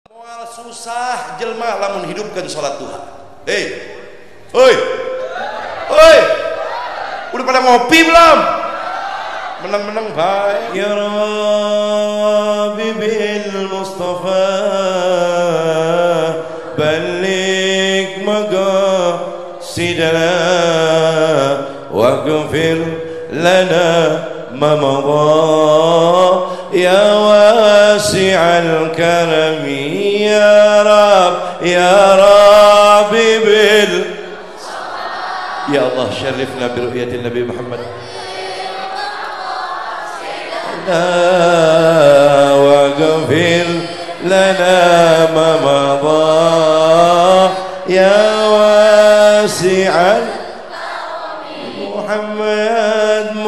Moal susah jelma lamun hidupkan salat duha. Hoi, udah pada ngopi belum? Menang-menang baik. Ya Rabbi bil Mustafa balik maqasidana waghfir lana ma madha ya wasi'al karami ya Rabbi bil ya Allah syarifna bi ru'yatin Nabi Muhammad waghfir lana ma madha ya wasi'al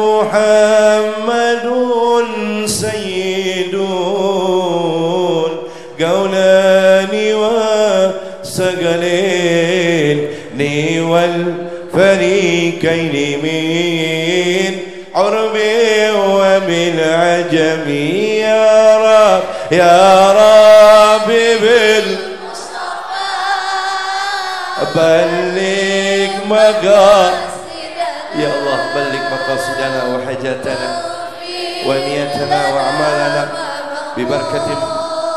Muhammadun sayyidun gaulani wa sagalin ni wal fariqaini min urbi wa min ajami ya Rabbi bil balik ya Allah balik maqasidana wa hajatana wa niyatana wa amalana bi barakatin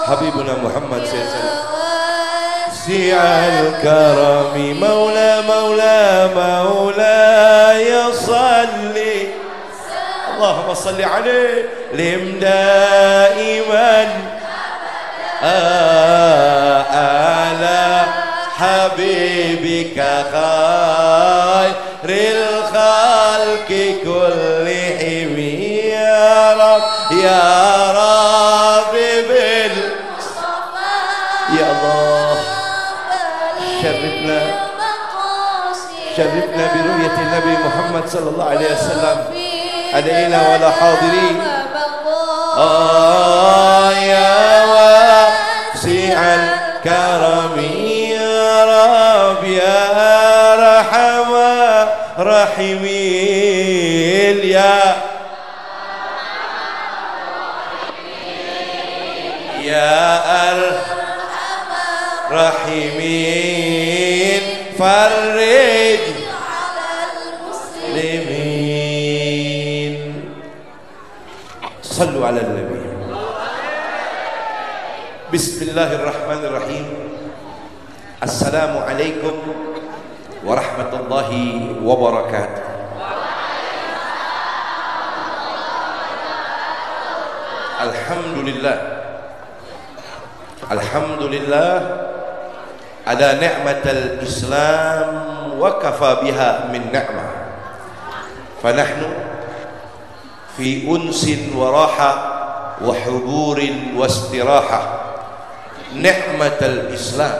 habibuna Muhammad sallallahu si'al karami maula ya salli Allahumma salli alaihi lim daiman ala habibika khairil khalqi kullihim ya Rabbi bil ya Allah syarifna bi ru'yati Nabi Muhammad sallallahu alaihi wasallam alaina wa la hadirin ya wasi'al karami ya Rabbi ya rahman rahimin ya rahimin farij muslimin sallu ala nabi bismillahirrahmanirrahim assalamu alaikum warahmatullahi wabarakatuh. Alhamdulillah ada ni'matal Islam wa kafa biha min ni'mah fanahnu fi unsin wa raha wa huburin wa istiraha ni'matal Islam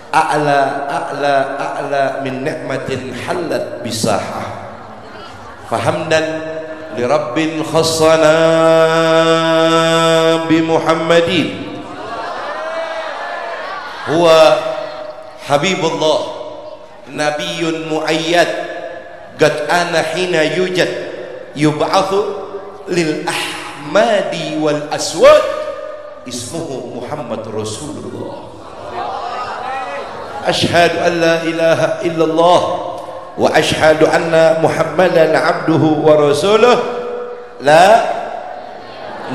a'la min ni'matin halat bisahah fahamdan li rabbin khassana bi Muhammadin huwa habibullah nabiyyun muayyad qad ana hina yujad yub'athu lil ahmadi wal aswad ismuhu Muhammad Rasulullah ashhadu an la ilaha illallah wa ashhadu anna Muhammadan abduhu wa rasuluh la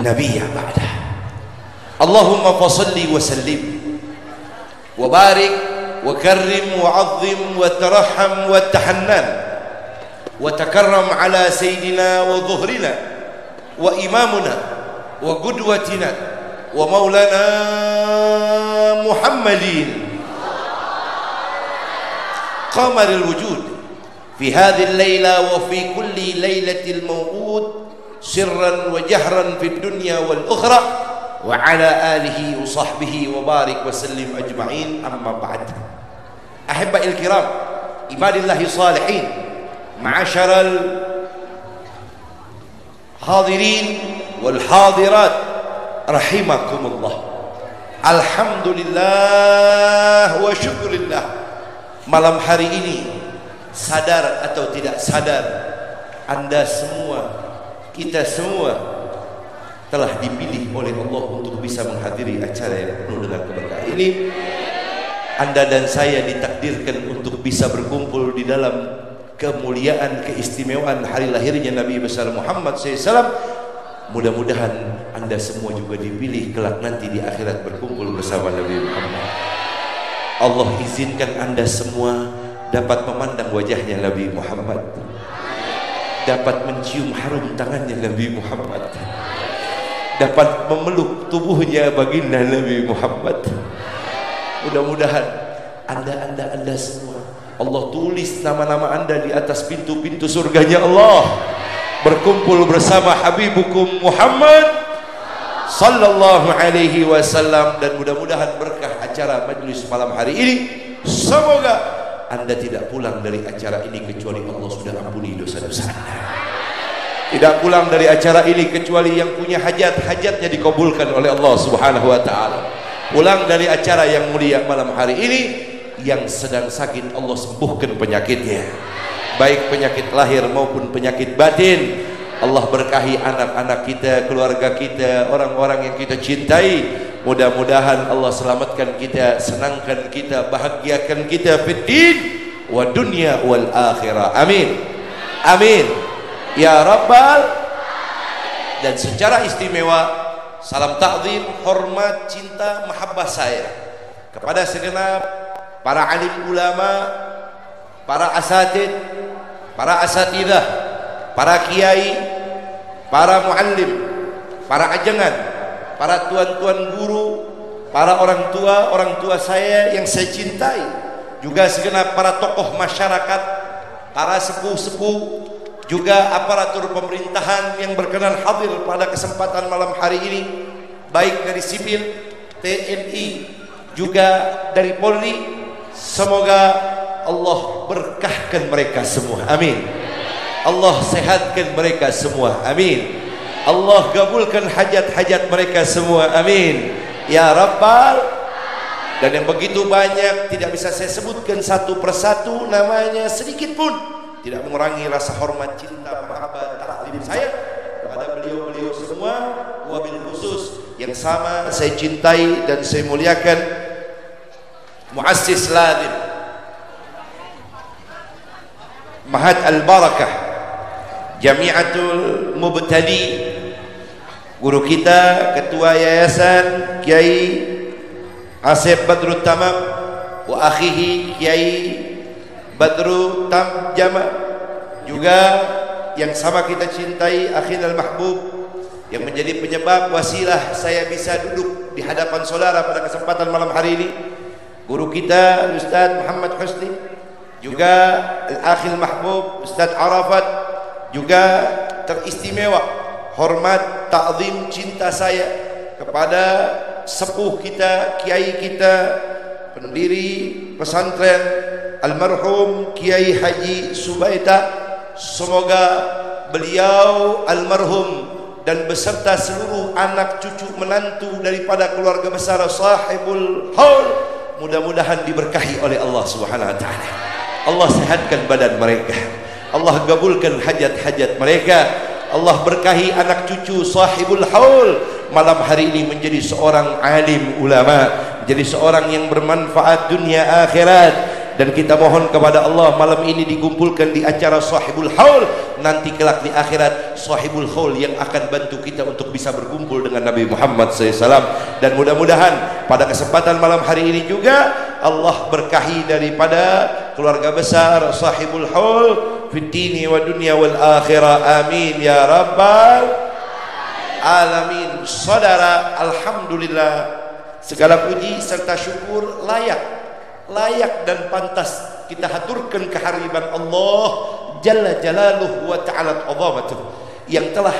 nabiyya ba'dah. Allahumma fasalli wa sallim wa barik wa karrim wa azzim wa tarahham wa tahannan wa takarram ala sayyidina wa dhuhrina wa imamuna wa qudwatina wa maulana Muhammadin qamaril wujud fi hadhihi al-laila wa fi kulli lailatil maw'ud sirran wa jahran fid dunya wal ukhra wa ala alihi wa sahbihi wa barik wa sallim ajma'in amma ba'd. Ahibba'il kiram ibadillahi salihin ma'asyaral hadirin wal hadirat rahimakumullah. Alhamdulillah wa syukurillah, malam hari ini sadar atau tidak sadar Anda semua, kita semua telah dipilih oleh Allah untuk bisa menghadiri acara yang penuh dengan keberkahan ini. Anda dan saya ditakdirkan untuk bisa berkumpul di dalam kemuliaan, keistimewaan hari lahirnya Nabi besar Muhammad SAW. Mudah-mudahan Anda semua juga dipilih kelak nanti di akhirat berkumpul bersama Nabi Muhammad. Allah izinkan Anda semua dapat memandang wajahnya Nabi Muhammad, dapat mencium harum tangannya Nabi Muhammad, dapat memeluk tubuhnya baginda Nabi Muhammad. Mudah-mudahan Anda semua Allah tulis nama-nama Anda di atas pintu-pintu surganya Allah, berkumpul bersama Habibukum Muhammad sallallahu alaihi wasallam. Dan mudah-mudahan berkah acara majlis malam hari ini, semoga Anda tidak pulang dari acara ini kecuali Allah sudah ampuni dosa-dosa Anda. Tidak pulang dari acara ini kecuali yang punya hajat, hajatnya dikabulkan oleh Allah Subhanahu wa taala. Pulang dari acara yang mulia malam hari ini, yang sedang sakit Allah sembuhkan penyakitnya, baik penyakit lahir maupun penyakit batin. Allah berkahi anak-anak kita, keluarga kita, orang-orang yang kita cintai. Mudah-mudahan Allah selamatkan kita, senangkan kita, bahagiakan kita fid din wa dunya wal akhirah. Amin. Amin. Ya Rabbal. Dan secara istimewa salam ta'zim, hormat, cinta, mahabbah saya kepada segenap para alim ulama, para asatid, para asatidah, para kiai, para muallim, para ajengan, para tuan-tuan guru, para orang tua saya yang saya cintai, juga segenap para tokoh masyarakat, para sepuh-sepuh, juga aparatur pemerintahan yang berkenan hadir pada kesempatan malam hari ini, baik dari sipil, TNI, juga dari Polri. Semoga Allah berkahkan mereka semua, amin. Allah sehatkan mereka semua, amin. Allah kabulkan hajat-hajat mereka semua, amin. Ya Rabbal. Dan yang begitu banyak tidak bisa saya sebutkan satu persatu namanya, sedikit pun tidak mengurangi rasa hormat, cinta, mahabbah, taklim saya kepada beliau-beliau semua. Wabil khusus yang sama saya cintai dan saya muliakan muassis Ladin Mahat Al-Barakah Jami'atul Mubtadi, guru kita, ketua yayasan Kiai Asep Badrut Tamam wa akhihi Kiai Badru Tam Jama, juga yang sama kita cintai Akhin Al-Mahbub, yang menjadi penyebab wasilah saya bisa duduk di hadapan saudara pada kesempatan malam hari ini, guru kita Ustaz Muhammad Husni, juga Al-Akhil Mahbub Ustaz Arafat, juga teristimewa hormat, ta'zim, cinta saya kepada sepuh kita, kiai kita, pendiri pesantren almarhum Kiai Haji Subaita. Semoga beliau almarhum dan beserta seluruh anak cucu menantu daripada keluarga besar sahibul haul mudah-mudahan diberkahi oleh Allah Subhanahu wa taala. Allah sehatkan badan mereka, Allah kabulkan hajat-hajat mereka, Allah berkahi anak cucu sahibul haul malam hari ini menjadi seorang alim ulama, menjadi seorang yang bermanfaat dunia akhirat. Dan kita mohon kepada Allah malam ini dikumpulkan di acara sahibul haul, nanti kelak di akhirat sahibul haul yang akan bantu kita untuk bisa berkumpul dengan Nabi Muhammad SAW. Dan mudah-mudahan pada kesempatan malam hari ini juga Allah berkahi daripada keluarga besar sahibul haul fid dini wa dunya wal akhirah, amin ya rabbal alamin. Saudara, alhamdulillah segala puji serta syukur layak dan pantas kita haturkan kehadiran Allah Jalla Jalaluhu wa Ta'ala Azamatuh, yang telah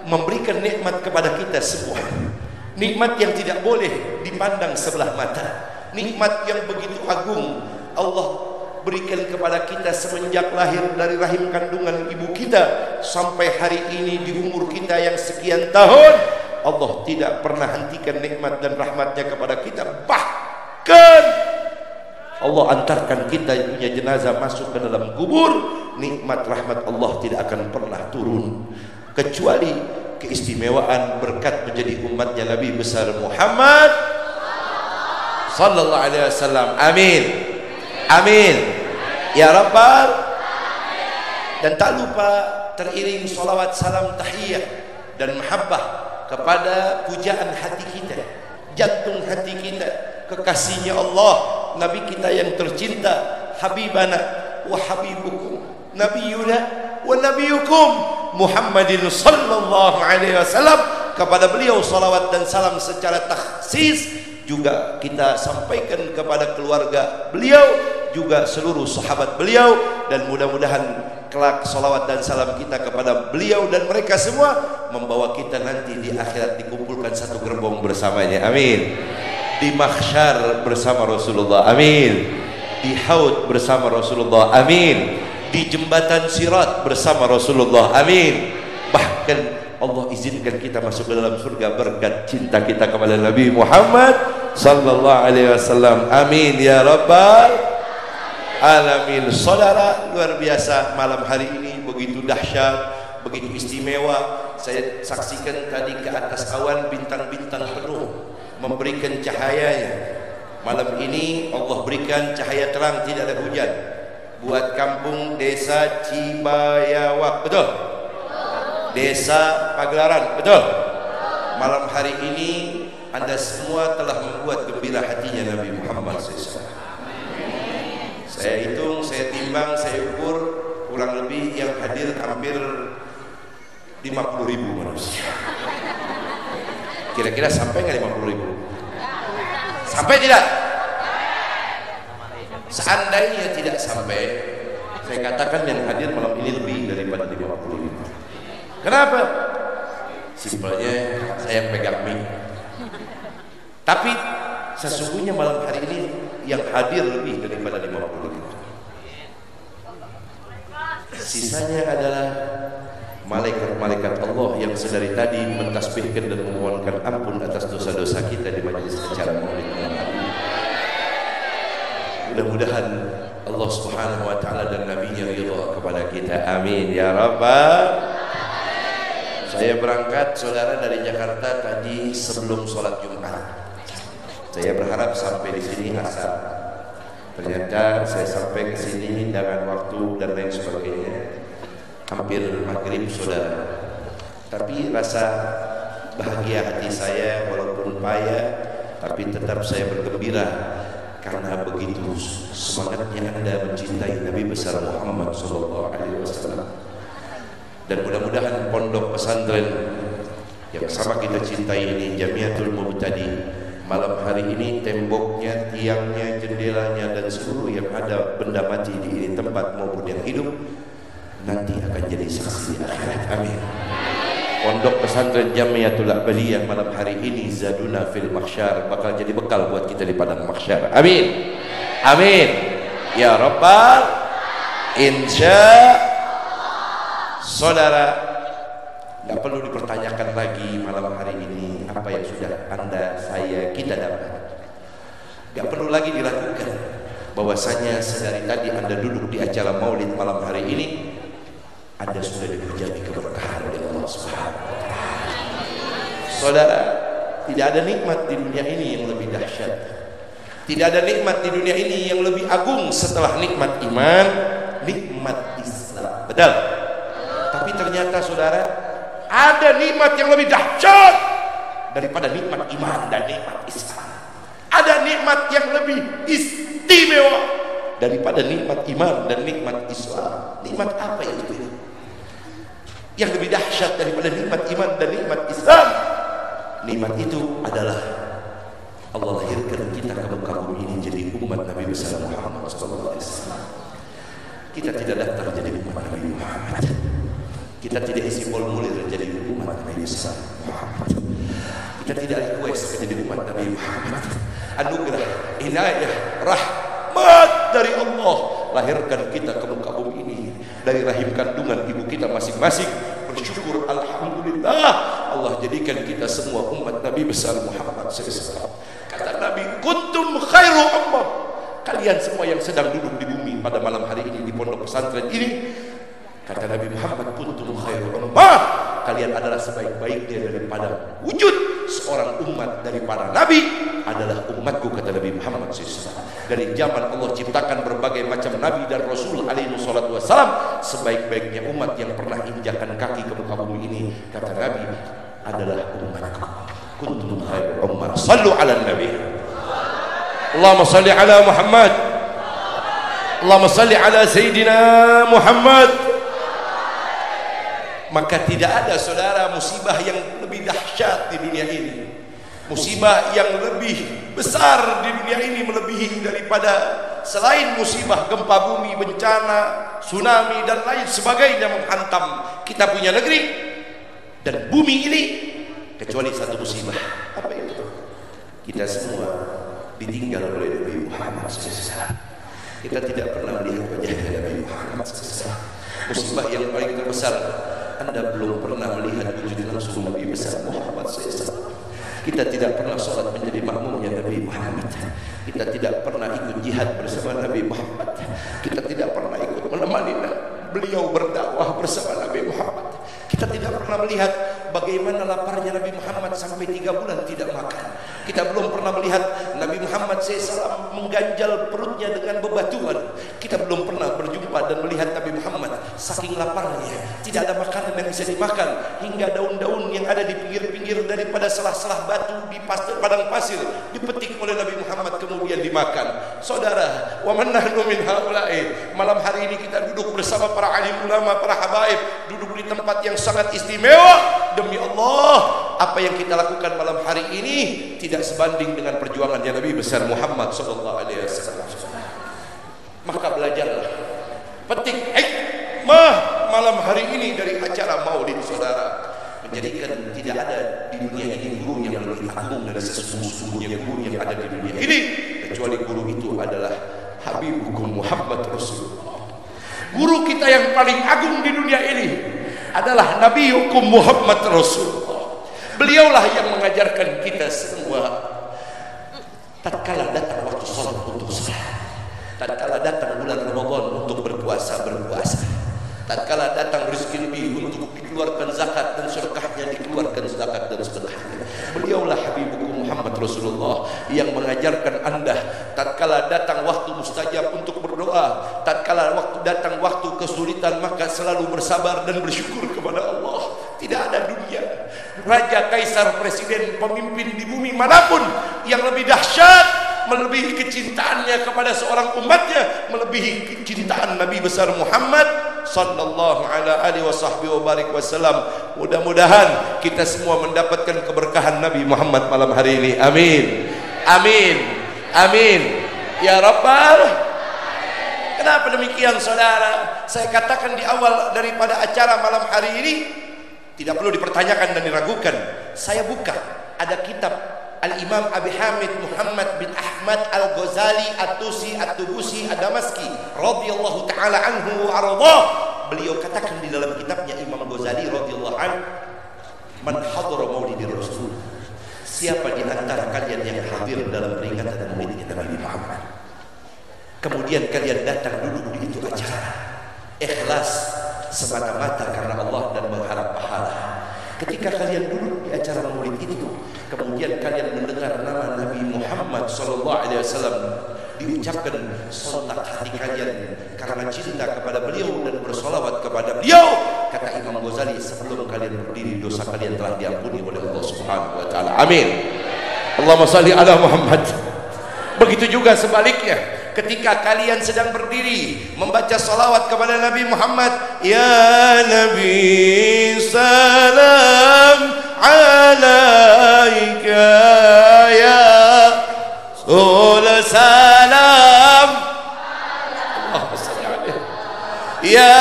memberikan nikmat kepada kita semua, nikmat yang tidak boleh dipandang sebelah mata, nikmat yang begitu agung Allah berikan kepada kita semenjak lahir dari rahim kandungan ibu kita sampai hari ini di umur kita yang sekian tahun. Allah tidak pernah hentikan nikmat dan rahmatnya kepada kita, bahkan Allah antarkan kita punya jenazah masuk ke dalam kubur, nikmat rahmat Allah tidak akan pernah turun kecuali keistimewaan berkat menjadi umatnya Nabi besar Muhammad sallallahu alaihi wasallam. Amin. Amin. Ya Rabbal. Dan tak lupa teriring salawat, salam, tahiyah dan mahabbah kepada pujaan hati kita, jantung hati kita, kekasihnya Allah, Nabi kita yang tercinta, Habibana wa Habibukum, Nabiyuna wa Nabiyukum Muhammadin sallallahu alaihi wasallam. Kepada beliau salawat dan salam secara takhsis juga kita sampaikan kepada keluarga beliau, juga seluruh sahabat beliau, dan mudah-mudahan kelak salawat dan salam kita kepada beliau dan mereka semua membawa kita nanti di akhirat dikumpulkan satu gerbong bersamanya. Amin. Di mahsyar bersama Rasulullah. Amin. Di haud bersama Rasulullah. Amin. Di jembatan sirat bersama Rasulullah. Amin. Bahkan Allah izinkan kita masuk ke dalam surga berkat cinta kita kepada Nabi Muhammad sallallahu alaihi wasallam. Amin ya rabbal alamin. Saudara, luar biasa malam hari ini, begitu dahsyat, begitu istimewa. Saya saksikan tadi ke atas awan bintang-bintang penuh memberikan cahayanya. Malam ini Allah berikan cahaya terang, tidak ada hujan buat kampung desa Cibayawak, betul? Desa Pagelaran, betul? Malam hari ini Anda semua telah membuat gembira hatinya Nabi Muhammad SAW. Saya hitung, saya timbang, saya ukur, kurang lebih yang hadir hampir 50.000 manusia. Kira-kira sampai nggak 50.000? Sampai tidak? Seandainya tidak sampai, saya katakan yang hadir malam ini lebih daripada 50.000. Kenapa? Simpelnya saya pegang mic. Tapi sesungguhnya malam hari ini yang hadir lebih daripada 50.000. Sisanya adalah malaikat-malaikat Allah yang sedari tadi mentasbihkan dan memohonkan ampun atas dosa-dosa kita di majelis acara Maulid Nabi. Mudah-mudahan Allah Subhanahu wa taala dan nabinya ridha kepada kita. Amin ya rabbal. Saya berangkat saudara dari Jakarta tadi sebelum sholat Jumat. Saya berharap sampai di sini asar. Ternyata saya sampai ke sini dengan waktu dan lain sebagainya hampir maghrib saudara. Tapi rasa bahagia hati saya walaupun payah, tapi tetap saya bergembira karena begitu semangatnya Anda mencintai Nabi besar Muhammad sallallahu alaihi wasallam. Dan mudah-mudahan pondok pesantren yang sama kita cintai ini, Jamiatul Mubtadi, malam hari ini temboknya, tiangnya, jendelanya dan seluruh yang ada benda mati di ini tempat maupun yang hidup nanti akan jadi saksi di akhirat. Amin. Pondok pesantren Jamiatul Aqbaliyah malam hari ini zaduna fil mahsyar, bakal jadi bekal buat kita di padang mahsyar. Amin. Amin. Ya rabbal. Insya saudara, tidak perlu dipertanyakan lagi malam hari ini apa yang sudah Anda, saya, kita dapat. Tidak perlu lagi dilakukan bahwasanya sedari tadi Anda duduk di acara maulid malam hari ini, Anda sudah diberjati keberkahan oleh Allah Subhanahu wa taala. Saudara, tidak ada nikmat di dunia ini yang lebih dahsyat. Tidak ada nikmat di dunia ini yang lebih agung setelah nikmat iman, nikmat Islam. Betul? Tapi ternyata saudara, ada nikmat yang lebih dahsyat daripada nikmat iman dan nikmat Islam. Ada nikmat yang lebih istimewa daripada nikmat iman dan nikmat Islam. Nikmat apa itu? Yang lebih dahsyat daripada nikmat iman dan nikmat Islam. Nikmat itu adalah Allah lahirkan kita ke muka bumi ini jadi umat Nabi besar Muhammad sallallahu alaihi wasallam. Kita tidak daftar jadi umat Nabi Muhammad. Kita tidak isi formulir jadi umat Nabi besar Muhammad. Kita tidak request menjadi umat Nabi Muhammad. Anugerah, inayah, rahmat dari Allah lahirkan kita ke muka bumi ini dari rahim kandungan ibu kita masing-masing. Bersyukur alhamdulillah Allah jadikan kita semua umat Nabi besar Muhammad SAW. Kata Nabi, kuntum khairu ummah. Kalian semua yang sedang duduk di bumi pada malam hari ini di pondok pesantren ini, kata Nabi Muhammad, kuntum khairu ummah. kalian adalah sebaik-baiknya daripada wujud seorang umat daripada Nabi adalah umatku, kata Nabi Muhammad SAW. Dari zaman Allah ciptakan berbagai macam Nabi dan Rasul alaihi salatu wassalam, sebaik-baiknya umat yang pernah injakan kaki ke muka bumi ini, kata Nabi, adalah umatku. Kuntum khairu ummah. Sallu ala Nabi. Allahumma salli ala Muhammad. Allahumma salli ala Sayyidina Muhammad. Maka tidak ada, saudara, musibah yang lebih dahsyat di dunia ini, musibah yang lebih besar di dunia ini, melebihi daripada selain musibah gempa bumi, bencana, tsunami dan lain sebagainya menghantam kita punya negeri dan bumi ini, kecuali satu musibah. Apa itu? Kita semua ditinggal oleh Nabi Muhammad SAW. Kita tidak pernah melihat wajah Nabi Muhammad SAW. Musibah yang paling terbesar, Anda belum pernah melihat wujud langsung Nabi besar Muhammad SAW. Kita tidak pernah sholat menjadi makmumnya Nabi Muhammad. Kita tidak pernah ikut jihad bersama Nabi Muhammad. Kita tidak pernah ikut menemani beliau berdakwah bersama Nabi Muhammad. Kita tidak pernah melihat bagaimana laparnya Nabi Muhammad sampai 3 bulan tidak makan. Kita belum pernah melihat Nabi Muhammad SAW mengganjal perutnya dengan bebatuan. Kita belum pernah berjumpa dan melihat Nabi Muhammad saking laparnya tidak ada makanan yang bisa dimakan, hingga daun-daun yang ada di pinggir-pinggir daripada selah-selah batu di padang pasir dipetik oleh Nabi Muhammad kemudian dimakan. Saudara, wa man nahnu min haula'i. Malam hari ini kita duduk bersama para alim ulama, para habaib, duduk di tempat yang sangat istimewa. Demi Allah, apa yang kita lakukan malam hari ini tidak sebanding dengan perjuangannya Nabi besar Muhammad sallallahu alaihi wasallam. Maka belajarlah, petik hikmah malam hari ini dari acara Maulid, saudara. Menjadikan tidak ada di dunia ini guru yang lebih agung dari sesungguhnya guru yang ada di dunia ini, kecuali guru itu adalah Habibukum Muhammad Rasulullah. Guru kita yang paling agung di dunia ini adalah Nabi Hukum Muhammad Rasulullah. Beliaulah yang mengajarkan kita semua. Tatkala datang waktu salat untuk salat, tatkala datang bulan Ramadan untuk berpuasa, tatkala datang rezeki lebih untuk dikeluarkan zakat dan sedekahnya dikeluarkan zakat dan sedekahnya. Beliaulah Habibukum Muhammad Rasulullah yang mengajarkan Anda tatkala datang waktu mustajab untuk berdoa, tatkala datang waktu kesulitan maka selalu bersabar dan bersyukur kepada Allah. Tidak ada dunia, raja, kaisar, presiden, pemimpin di bumi manapun yang lebih dahsyat, melebihi kecintaannya kepada seorang umatnya, melebihi kecintaan Nabi besar Muhammad sallallahu alaihi wasallam. Mudah-mudahan kita semua mendapatkan keberkahan Nabi Muhammad malam hari ini. Amin. Amin. Amin. Ya Rabbal. Kenapa demikian, saudara? Saya katakan di awal daripada acara malam hari ini, tidak perlu dipertanyakan dan diragukan. Saya buka, ada kitab Al-Imam Abi Hamid Muhammad bin Ahmad Al-Ghazali At-Tusi At-Tubusi Ad-Damaski radhiyallahu taala anhu wa ardhah. Beliau katakan di dalam kitabnya, Imam Ghazali radhiyallahu anhu, man hadara maulidir Rasul, siapa di antara kalian yang hadir dalam peringatan maulidnya Nabi Muhammad, kemudian kalian datang duduk di itu acara ikhlas semata-mata karena Allah dan mengharap pahala. Ketika kalian duduk di acara maulid itu, kemudian kalian mendengar nama Nabi Muhammad sallallahu alaihi wasallam diucapkan, sontak hati kalian karena cinta kepada beliau dan bersolawat kepada beliau. Kata Imam Ghazali, sebelum kalian berdiri dosa kalian telah diampuni oleh Allah Subhanahu wa taala. Amin. Allahumma shalli ala Muhammad. Begitu juga sebaliknya, ketika kalian sedang berdiri membaca salawat kepada Nabi Muhammad, ya Nabi salam alaika, ya Rasul salam, Allahumma salli alaihi, ya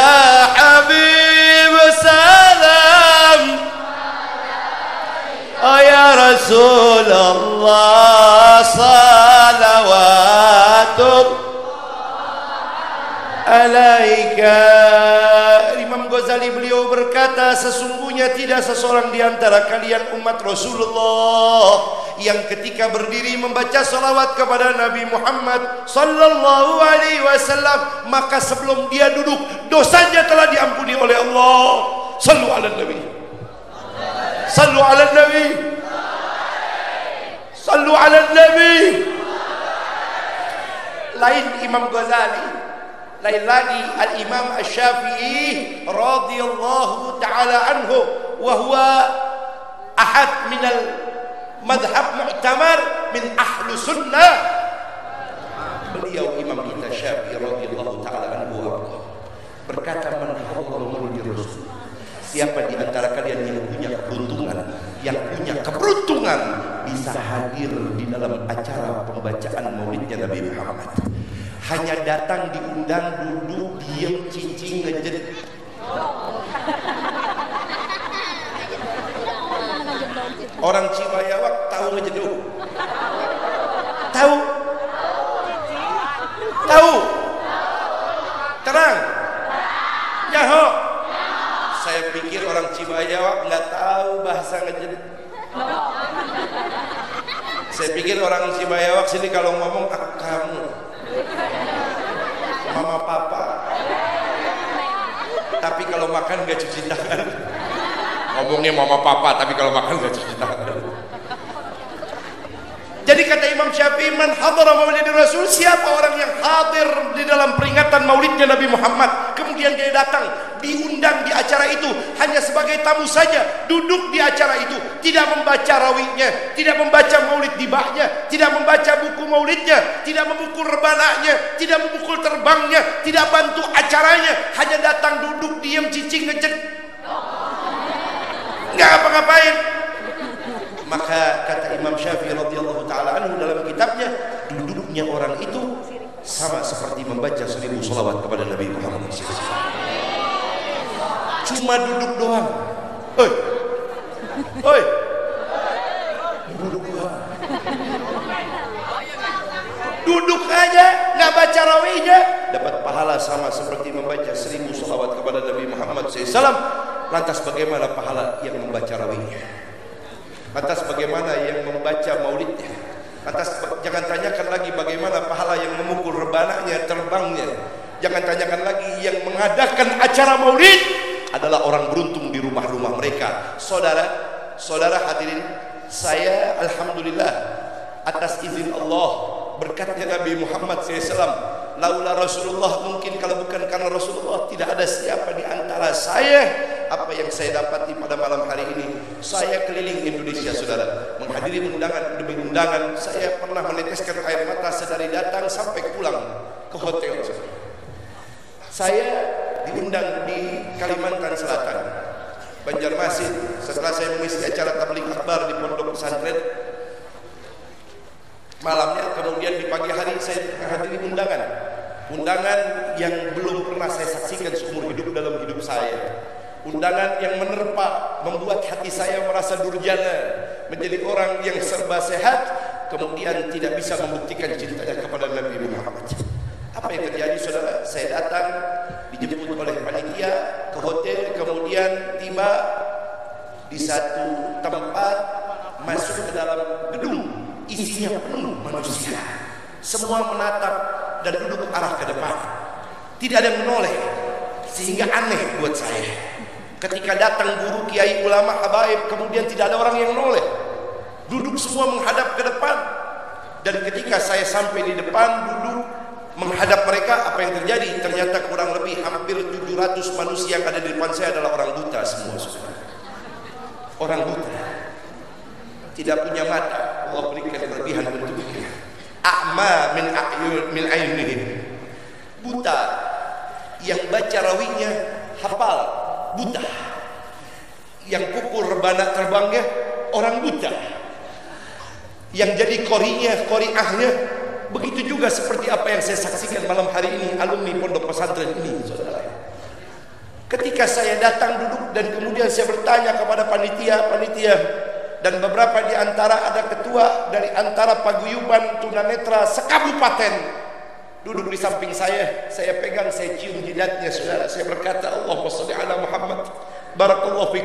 Habib salam, ya Rasulullah salawatullah alaika. Imam Ghazali beliau berkata, sesungguhnya tidak seseorang di antara kalian umat Rasulullah yang ketika berdiri membaca salawat kepada Nabi Muhammad sallallahu alaihi wasallam, maka sebelum dia duduk dosanya telah diampuni oleh Allah. Sallu ala Nabi. Sallu ala Nabi. Sallu ala Nabi. Lain Imam Ghazali, lain lagi Al-Imam Asy-Syafi'i radhiyallahu taala anhu, wa huwa ahad minal madhab mu'tamar min ahlu sunnah. Beliau Imam kita Syafi'i radhiyallahu taala anhu berkata, man hadara maulid Rasul, siapa di antara kalian yang punya keberuntungan bisa hadir di dalam acara pembacaan maulidnya Nabi Muhammad, hanya datang diundang, duduk diam, cicing, ngejet. Orang Cibayawak tahu ngejeduk? Tahu? Tahu? Terang? Nyaho? Saya pikir orang Cibayawak nggak tahu bahasa ngejeduk. Saya pikir orang Cibayawak sini kalau ngomong kamu, mama papa. Tapi kalau makan nggak cuci tangan. Ngomongnya mama papa, tapi kalau makan nggak cuci tangan. Jadi kata Imam Syafi'i, man hadara maulid Rasul, siapa orang yang hadir di dalam peringatan maulidnya Nabi Muhammad, kemudian dia datang, diundang di acara itu hanya sebagai tamu saja, duduk di acara itu, tidak membaca rawihnya, tidak membaca maulid dibahnya, tidak membaca buku maulidnya, tidak memukul rebananya, tidak memukul terbangnya, tidak bantu acaranya, hanya datang duduk diam cicing ngecek, nggak apa-ngapain. Maka kata Imam Syafi'i radhiyallahu taala anhu dalam kitabnya, duduknya orang itu sama seperti membaca 1000 shalawat kepada Nabi Muhammad SAW. Cuma duduk doang. Oi. Oi. Duduk doang. Duduk aja, nggak baca rawihnya, dapat pahala sama seperti membaca 1000 shalawat kepada Nabi Muhammad SAW. Lantas bagaimana pahala yang membaca rawihnya? Lantas bagaimana yang membaca maulidnya? Lantas jangan tanyakan lagi bagaimana pahala yang memukul rebananya, terbangnya. Jangan tanyakan lagi yang mengadakan acara maulid adalah orang beruntung di rumah-rumah mereka. Saudara hadirin, saya alhamdulillah atas izin Allah, berkatnya Nabi Muhammad SAW. Laula Rasulullah, mungkin kalau bukan karena Rasulullah, tidak ada siapa di antara saya. Apa yang saya dapati pada malam hari ini, saya keliling Indonesia saudara, menghadiri undangan demi undangan. Saya pernah meneteskan air mata sedari datang sampai pulang ke hotel. Saya diundang di Kalimantan Selatan, Banjarmasin, setelah saya mengisi acara tabligh akbar di pondok pesantren. Malamnya, kemudian di pagi hari saya menghadiri undangan yang belum pernah saya saksikan seumur hidup dalam hidup saya. Undangan yang menerpa, membuat hati saya merasa durjana, menjadi orang yang serba sehat, kemudian tidak bisa membuktikan cintanya kepada Nabi Muhammad. Apa yang terjadi saudara? Saya datang, dijemput oleh panitia ke hotel, kemudian tiba di satu tempat, masuk ke dalam gedung, isinya penuh manusia. Semua menatap dan duduk arah ke depan, tidak ada yang menoleh, sehingga aneh buat saya. Ketika datang guru, kiai, ulama, habaib, kemudian tidak ada orang yang noleh, duduk semua menghadap ke depan. Dan ketika saya sampai di depan, duduk menghadap mereka, apa yang terjadi? Ternyata kurang lebih hampir 700 manusia yang ada di depan saya adalah orang buta semua. Orang buta, tidak punya mata. Allah berikan kelebihan bentuknya. A'ma min ayunihim, buta, yang baca rawihnya hafal, buta, yang pukul rebana terbangnya orang buta, yang jadi qori'ahnya begitu juga seperti apa yang saya saksikan malam hari ini alumni pondok pesantren ini saudara. Ketika saya datang duduk dan kemudian saya bertanya kepada panitia dan beberapa di antara ada ketua dari antara paguyuban tunanetra sekabupaten duduk di samping saya pegang, saya cium jidatnya saudara. Saya berkata, Allahumma shalli ala Muhammad, barakallahu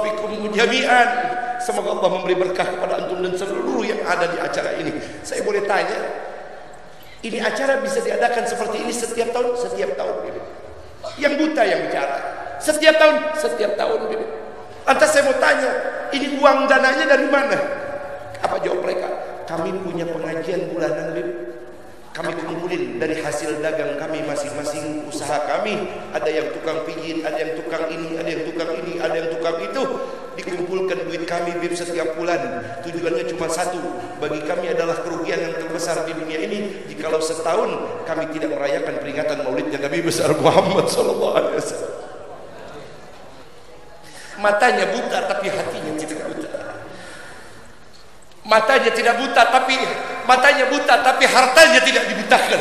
fikum jami'an. Semoga Allah memberi berkah kepada antum dan seluruh yang ada di acara ini. Saya boleh tanya, ini acara bisa diadakan seperti ini setiap tahun? Setiap tahun gitu. Yang buta yang bicara, setiap tahun gitu. Lantas saya mau tanya, ini uang dananya dari mana? Apa jawab mereka? Kami punya pengajian bulanan, kami kumpulin dari hasil dagang kami masing-masing, usaha kami. Ada yang tukang pijit, ada yang tukang ini, ada yang tukang ini, ada yang tukang itu. Dikumpulkan duit kami Bib setiap bulan. Tujuannya cuma satu, bagi kami adalah kerugian yang terbesar di dunia ini jikalau setahun kami tidak merayakan peringatan maulidnya Nabi besar Muhammad SAW. Matanya buta tapi hatinya tidak buta. Matanya tidak buta tapi hartanya tidak dibutakan.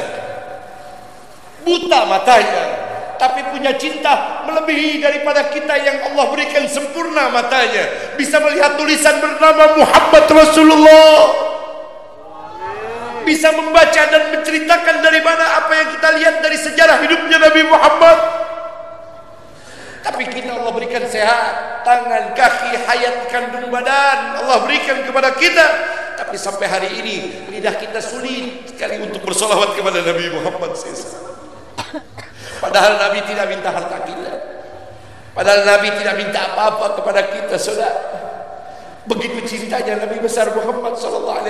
Buta matanya tapi punya cinta melebihi daripada kita yang Allah berikan sempurna matanya, bisa melihat tulisan bernama Muhammad Rasulullah, bisa membaca dan menceritakan dari mana apa yang kita lihat dari sejarah hidupnya Nabi Muhammad. Tapi kita Allah berikan sehat, tangan, kaki, hayat, kandung badan Allah berikan kepada kita. Tapi sampai hari ini lidah kita sulit sekali untuk bersolawat kepada Nabi Muhammad SAW. Padahal Nabi tidak minta harta kita, padahal Nabi tidak minta apa-apa kepada kita, saudara. Begitu cintanya Nabi besar Muhammad SAW.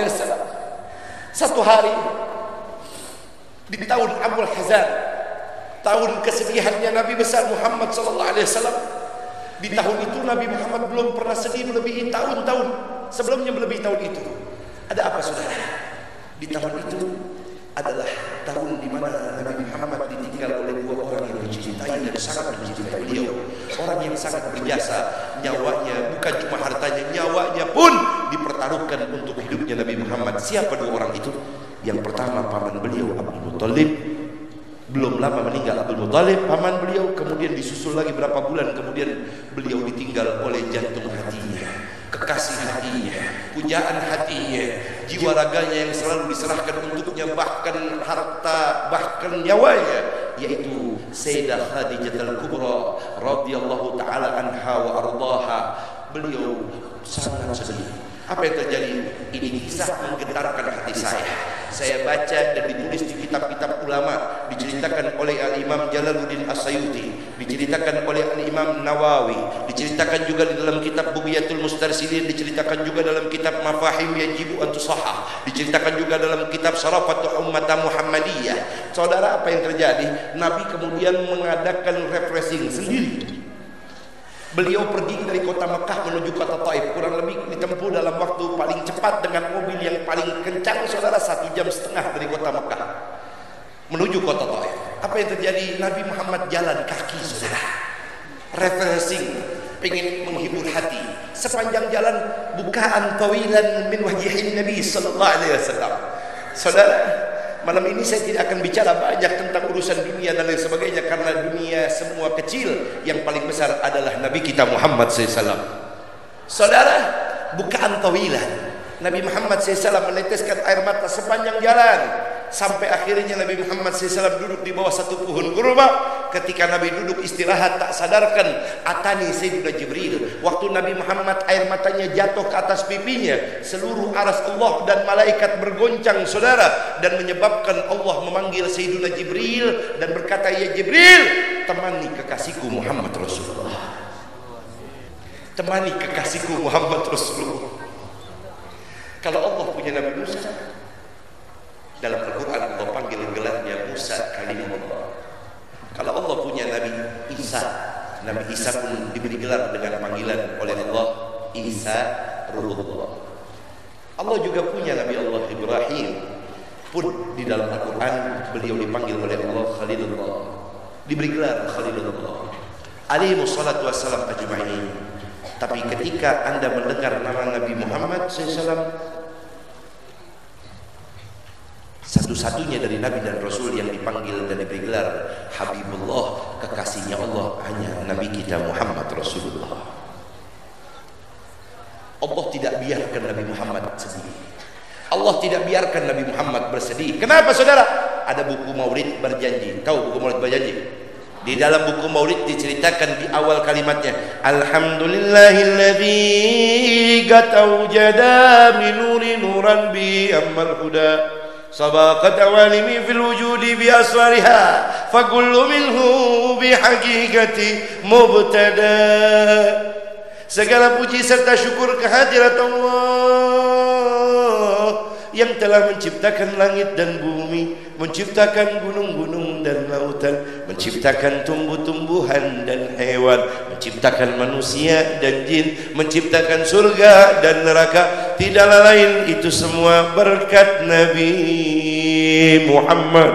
Satu hari di tahun Amul Hazan, tahun kesedihannya Nabi besar Muhammad SAW. Di tahun itu Nabi Muhammad belum pernah sedih melebihi tahun-tahun sebelumnya melebihi tahun itu. Ada apa saudara? Di tahun itu adalah tahun di mana Nabi Muhammad ditinggal oleh dua orang yang dicintai dan sangat mencintai beliau. Orang yang sangat berjasa, nyawanya, bukan cuma hartanya, nyawanya pun dipertaruhkan untuk hidupnya Nabi Muhammad. Siapa dua orang itu? Yang pertama paman beliau Abdul Muthalib. Belum lama meninggal Abdul Muthalib, paman beliau. Kemudian disusul lagi berapa bulan kemudian beliau ditinggal oleh jantung hatinya, kekasih hatinya, pujaan hatinya, jiwa raganya yang selalu diserahkan untuknya, bahkan harta, bahkan nyawanya, yaitu Sayyidah Khadijah Al-Kubra radhiyallahu taala anha wa ardaha. Beliau sangat sedih. Apa yang terjadi? Ini kisah menggetarkan hati saya. Saya baca dan ditulis di kitab-kitab ulama, diceritakan oleh Al-Imam Jalaluddin As-Sayuti, diceritakan oleh Al-Imam Nawawi, diceritakan juga di dalam kitab Bughyatul Mustarsidin, diceritakan juga dalam kitab Mafahim Yajibu an Tusahhah, diceritakan juga dalam kitab Syarafatul Ummah Muhammadiyah. Saudara, apa yang terjadi? Nabi kemudian mengadakan refreshing sendiri. Beliau pergi dari kota Mekah menuju kota Taif, kurang lebih ditempuh dalam waktu paling cepat dengan mobil yang paling kencang, saudara, 1,5 jam dari kota Mekah menuju kota Taif. Apa yang terjadi? Nabi Muhammad jalan kaki, saudara, refreshing, pengen menghibur hati. Sepanjang jalan bukaan tawilan min wajhin Nabi sallallahu alaihi wasallam. Saudara, malam ini saya tidak akan bicara banyak tentang urusan dunia dan lain sebagainya, karena dunia semua kecil, yang paling besar adalah Nabi kita Muhammad SAW. Saudara, bukaan tawilan, Nabi Muhammad SAW meneteskan air mata sepanjang jalan, sampai akhirnya Nabi Muhammad SAW duduk di bawah satu pohon kurma. Ketika Nabi duduk istirahat, tak sadarkan atani Sayyidina Jibril. Waktu Nabi Muhammad air matanya jatuh ke atas pipinya, seluruh aras Allah dan malaikat bergoncang, saudara, dan menyebabkan Allah memanggil Sayyidina Jibril dan berkata, ya Jibril, temani kekasihku Muhammad Rasulullah, temani kekasihku Muhammad Rasulullah. Kalau Allah punya Nabi Musa, dalam Al-Quran Allah panggil gelarnya Musa Kalimullah. Kalau Allah punya Nabi Isa, Nabi Isa pun diberi gelar dengan panggilan oleh Allah, Isa Ruhullah. Allah juga punya Nabi Allah Ibrahim, pun di dalam Al-Quran beliau dipanggil oleh Allah Khalilullah, diberi gelar Khalilullah alaihi wassalatu wassalam ajma'in. Tapi ketika Anda mendengar nama Nabi Muhammad SAW, satu-satunya dari Nabi dan Rasul yang dipanggil dan diberi gelar Habibullah, kekasihnya Allah, hanya Nabi kita Muhammad Rasulullah. Allah tidak biarkan Nabi Muhammad sedih. Allah tidak biarkan Nabi Muhammad bersedih. Kenapa, saudara? Ada buku Maulid berjanji. Tahu buku Maulid berjanji? Di dalam buku Maulid diceritakan di awal kalimatnya, Alhamdulillahilladzi qatawjada min nuri nuran bi ammal huda sabaqat awalimi fil wujudi bi aswariha fa kullu minhu bi haqiqati mubtada. Segala puji serta syukur kehadirat Allah yang telah menciptakan langit dan bumi, menciptakan gunung-gunung dan lautan, menciptakan tumbuh-tumbuhan dan hewan, menciptakan manusia dan jin, menciptakan surga dan neraka. Tidaklah lain itu semua berkat Nabi Muhammad.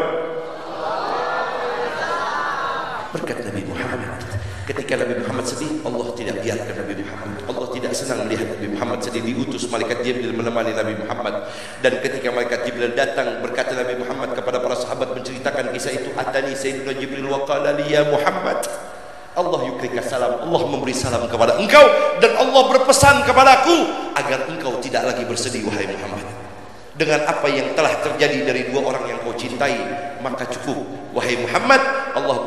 Berkat Nabi Muhammad. Ketika Nabi Muhammad sedih, Allah tidak biarkan Nabi Muhammad. Allah tidak senang melihat Nabi Muhammad sedih. Diutus malaikat Jibril menemani Nabi Muhammad. Dan ketika malaikat Jibril datang, berkata Nabi Muhammad kepada para sahabat menceritakan kisah itu, atani Sayyidina Jibril wa qala li ya Muhammad, Allah yukrika salam, Allah memberi salam kepada engkau, dan Allah berpesan kepadaku agar engkau tidak lagi bersedih wahai Muhammad dengan apa yang telah terjadi dari dua orang yang kau cintai. Maka cukup wahai Muhammad, Allah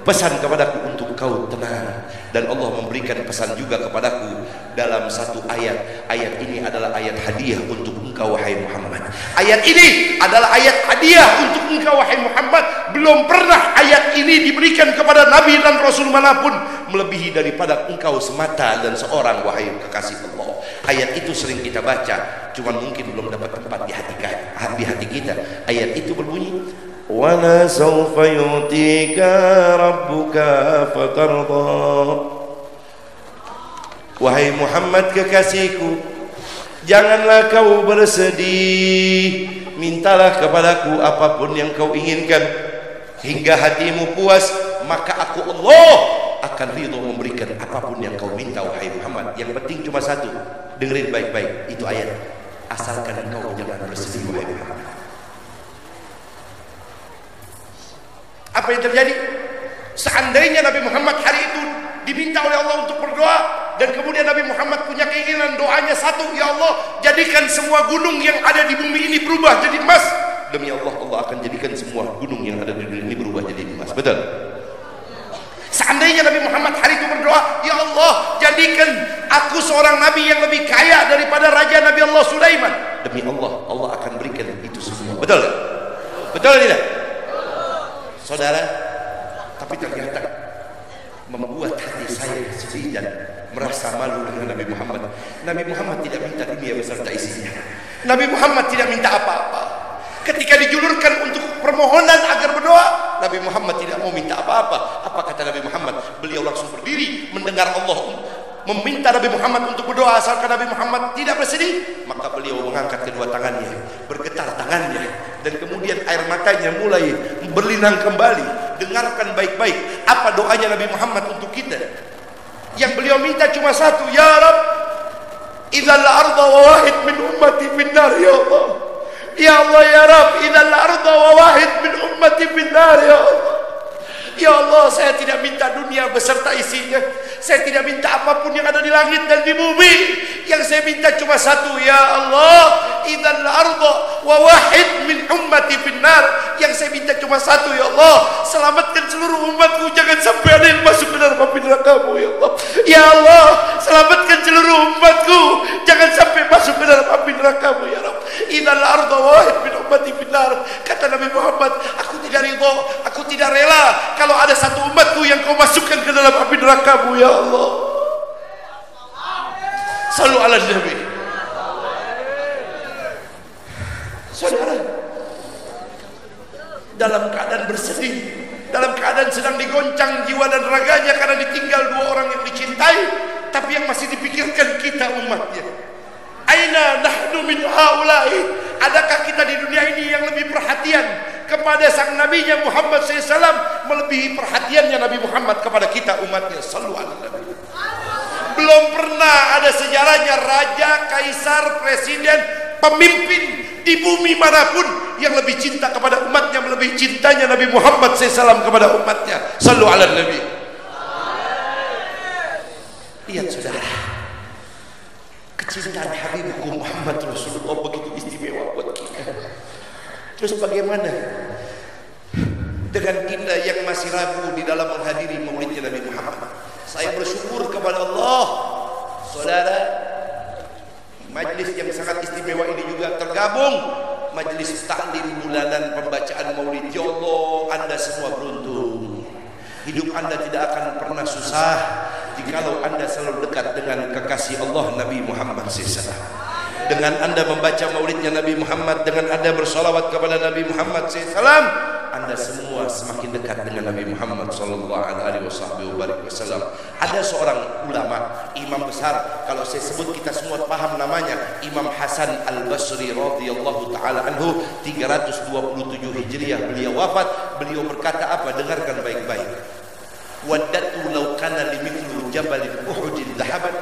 pesan kepadaku untuk kau tenang. Dan Allah memberikan pesan juga kepadaku dalam satu ayat. Ayat ini adalah ayat hadiah untuk engkau wahai Muhammad. Ayat ini adalah ayat hadiah untuk engkau wahai Muhammad. Belum pernah ayat ini diberikan kepada Nabi dan Rasul manapun melebihi daripada engkau semata dan seorang wahai kekasih Allah. Ayat itu sering kita baca, cuman mungkin belum dapat tempat di hati kita. Ayat itu berbunyi, wala sawfa yu'tika rabbuka fatarda. Wahai Muhammad kekasihku, janganlah kau bersedih, mintalah kepadaku apapun yang kau inginkan hingga hatimu puas, maka aku Allah akan ridho memberikan apapun yang kau minta wahai Muhammad. Yang penting cuma satu, dengerin baik-baik itu ayat, asalkan engkau jangan bersedih wahai Muhammad. Apa yang terjadi? Seandainya Nabi Muhammad hari itu diminta oleh Allah untuk berdoa, dan kemudian Nabi Muhammad punya keinginan, doanya satu, ya Allah jadikan semua gunung yang ada di bumi ini berubah jadi emas. Demi Allah, Allah akan jadikan semua gunung yang ada di dunia ini berubah jadi emas. Betul? Seandainya Nabi Muhammad hari itu berdoa, ya Allah jadikan aku seorang nabi yang lebih kaya daripada raja Nabi Allah Sulaiman. Demi Allah, Allah akan berikan itu semua. Betul gak? Betul tidak? Saudara, tapi ternyata membuat hati saya sedih dan merasa malu dengan Nabi Muhammad. Nabi Muhammad tidak minta dunia beserta isinya. Nabi Muhammad tidak minta apa-apa. Ketika dijulurkan untuk permohonan agar berdoa, Nabi Muhammad tidak mau minta apa-apa. Apa kata Nabi Muhammad? Beliau langsung berdiri mendengar Allah meminta Nabi Muhammad untuk berdoa, asalkan Nabi Muhammad tidak bersedih. Maka beliau mengangkat kedua tangannya, bergetar tangannya, dan kemudian air matanya mulai berlinang kembali. Dengarkan baik-baik apa doanya Nabi Muhammad untuk kita. Yang beliau minta cuma satu, ya Rabb, idzal arda wa wahid min ummati finnar, ya Allah. Ya Allah, ya Rabb, idzal arda wa wahid min ummati finnar, ya Allah. Ya Allah, saya tidak minta dunia beserta isinya. Saya tidak minta apapun yang ada di langit dan di bumi. Yang saya minta cuma satu, ya Allah, idzal arda wa wahid min ummati finnar. Yang saya minta cuma satu, ya Allah, selamatkan seluruh umatku, jangan sampai ada yang masuk ke dalam api neraka-Mu, ya Allah. Ya Allah, selamatkan seluruh umatku, jangan sampai masuk ke dalam api neraka-Mu, ya Rabb. Idzal arda wa wahid min ummati finnar. Kata Nabi Muhammad, aku tidak ridho, aku tidak rela kalau ada satu umatku yang kau masukkan ke dalam api neraka-Mu, ya Allah. Sallu ala Nabi. Saudara, dalam keadaan bersedih, dalam keadaan sedang digoncang jiwa dan raganya karena ditinggal dua orang yang dicintai, tapi yang masih dipikirkan kita umatnya. Aina nahnu min haula'i? Adakah kita di dunia ini yang lebih perhatian kepada sang nabinya Muhammad SAW melebihi perhatiannya Nabi Muhammad kepada kita umatnya? Sallu ala Nabi. Belum pernah ada sejarahnya raja, kaisar, presiden, pemimpin di bumi manapun yang lebih cinta kepada umatnya melebihi cintanya Nabi Muhammad SAW kepada umatnya. Sallu ala Nabi. Lihat saudara, kecintaan Habibku Muhammad Rasulullah begitu istimewa buat kita. Terus bagaimana dengan kita yang masih ragu di dalam menghadiri maulidnya Nabi Muhammad? Saya bersyukur kepada Allah, saudara, majlis yang sangat istimewa ini juga tergabung majlis taklim bulanan pembacaan maulid. Ya Allah, Anda semua beruntung. Hidup Anda tidak akan pernah susah jikalau Anda selalu dekat dengan kekasih Allah Nabi Muhammad SAW. Dengan Anda membaca maulidnya Nabi Muhammad, dengan Anda bersolawat kepada Nabi Muhammad SAW, Anda semua semakin dekat dengan Nabi Muhammad SAW. Ada seorang ulama, imam besar, kalau saya sebut kita semua paham namanya, Imam Hasan Al-Basri radhiyallahu taala anhu, 327 Hijriah beliau wafat. Beliau berkata apa? Dengarkan baik-baik. Waddatu law kana limithlu jabalin Uhudin dhahaban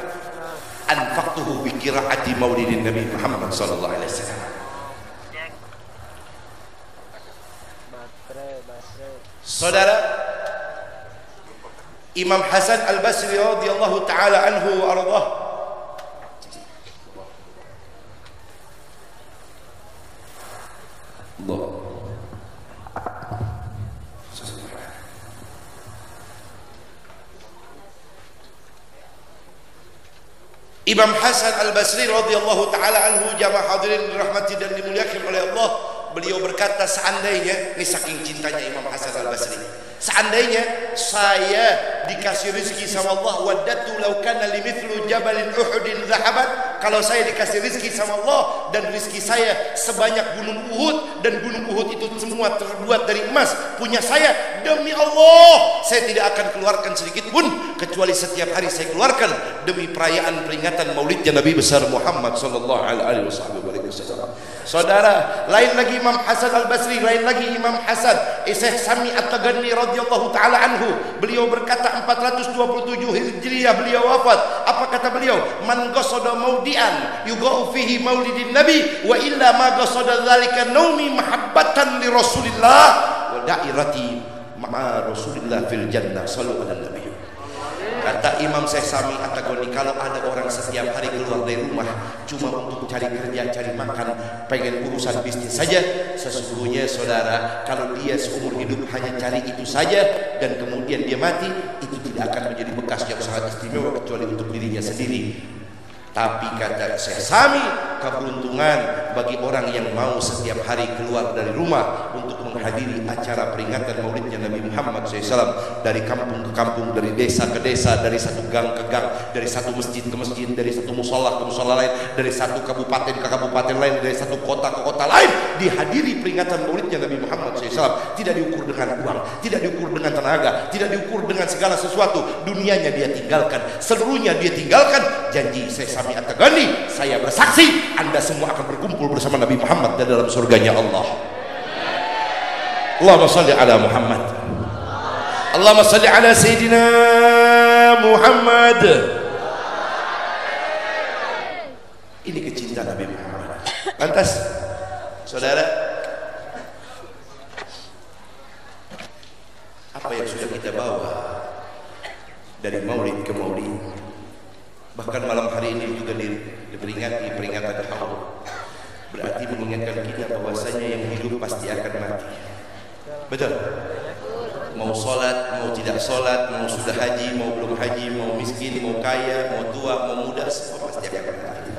anfaqtuhu bi qiraati maulidin Nabi Muhammad sallallahu alaihi wasallam. Saudara, Imam Hasan Al-Basri radhiyallahu taala anhu wa ardhah, Imam Hasan Al-Basri radhiyallahu taala anhu, jamaah hadirin dirahmati dan dimuliakan oleh Allah, beliau berkata, seandainya, ini saking cintanya Imam Hasan Al-Basri, seandainya saya dikasih rezeki sama Allah, waddatu law kana limithlu jabalin Uhudin dhahaban, kalau saya dikasih rezeki sama Allah dan rezeki saya sebanyak gunung Uhud, dan gunung Uhud itu semua terbuat dari emas punya saya, demi Allah saya tidak akan keluarkan sedikit pun kecuali setiap hari saya keluarkan demi perayaan peringatan maulidnya Nabi besar Muhammad sallallahu alaihi wasallam. Saudara, lain lagi Imam Hasan Al-Basri, lain lagi Imam Hasan Syekh Sami At-Taghani radhiyallahu taala anhu, beliau berkata 427 Hijriah beliau wafat. Apa kata beliau? Man qasada maudian yughau fihi maulidin nabi wa illa ma qasada dzalika naumi mahabbatan li Rasulillah wa dairati ma'a Rasulillah fil jannah sallallahu alaihi wasallam. Kata Imam Syekh Sami At-Taghani, kalau ada orang setiap hari keluar dari rumah cuma untuk cari kerja, cari makan, pengen urusan bisnis saja, sesungguhnya saudara, kalau dia seumur hidup hanya cari itu saja dan kemudian dia mati, itu tidak akan menjadi bekas yang sangat istimewa kecuali untuk dirinya sendiri. Tapi kata Syekh Sami, keberuntungan bagi orang yang mau setiap hari keluar dari rumah untuk menghadiri acara peringatan maulidnya Nabi Muhammad SAW, dari kampung ke kampung, dari desa ke desa, dari satu gang ke gang, dari satu masjid ke masjid, dari satu musola ke musola lain, dari satu kabupaten ke kabupaten lain, dari satu kota ke kota lain, dihadiri peringatan maulidnya Nabi Muhammad SAW. Tidak diukur dengan uang, tidak diukur dengan tenaga, tidak diukur dengan segala sesuatu. Dunianya dia tinggalkan, seluruhnya dia tinggalkan. Janji Syekh Sami At-Taghani, saya bersaksi Anda semua akan berkumpul bersama Nabi Muhammad di dalam surganya Allah. Allahumma salli ala Muhammad, Allahumma salli ala Sayyidina Muhammad. Ini kecintaan Nabi Muhammad. Lantas saudara, apa yang sudah kita bawa dari maulid ke maulid, bahkan malam hari ini juga diperingati peringatan Haul, berarti mengingatkan kita bahwasanya yang hidup pasti akan mati. Betul? Mau sholat, mau tidak sholat, mau sudah haji, mau belum haji, mau miskin, mau kaya, mau tua, mau muda, semua pasti akan mati.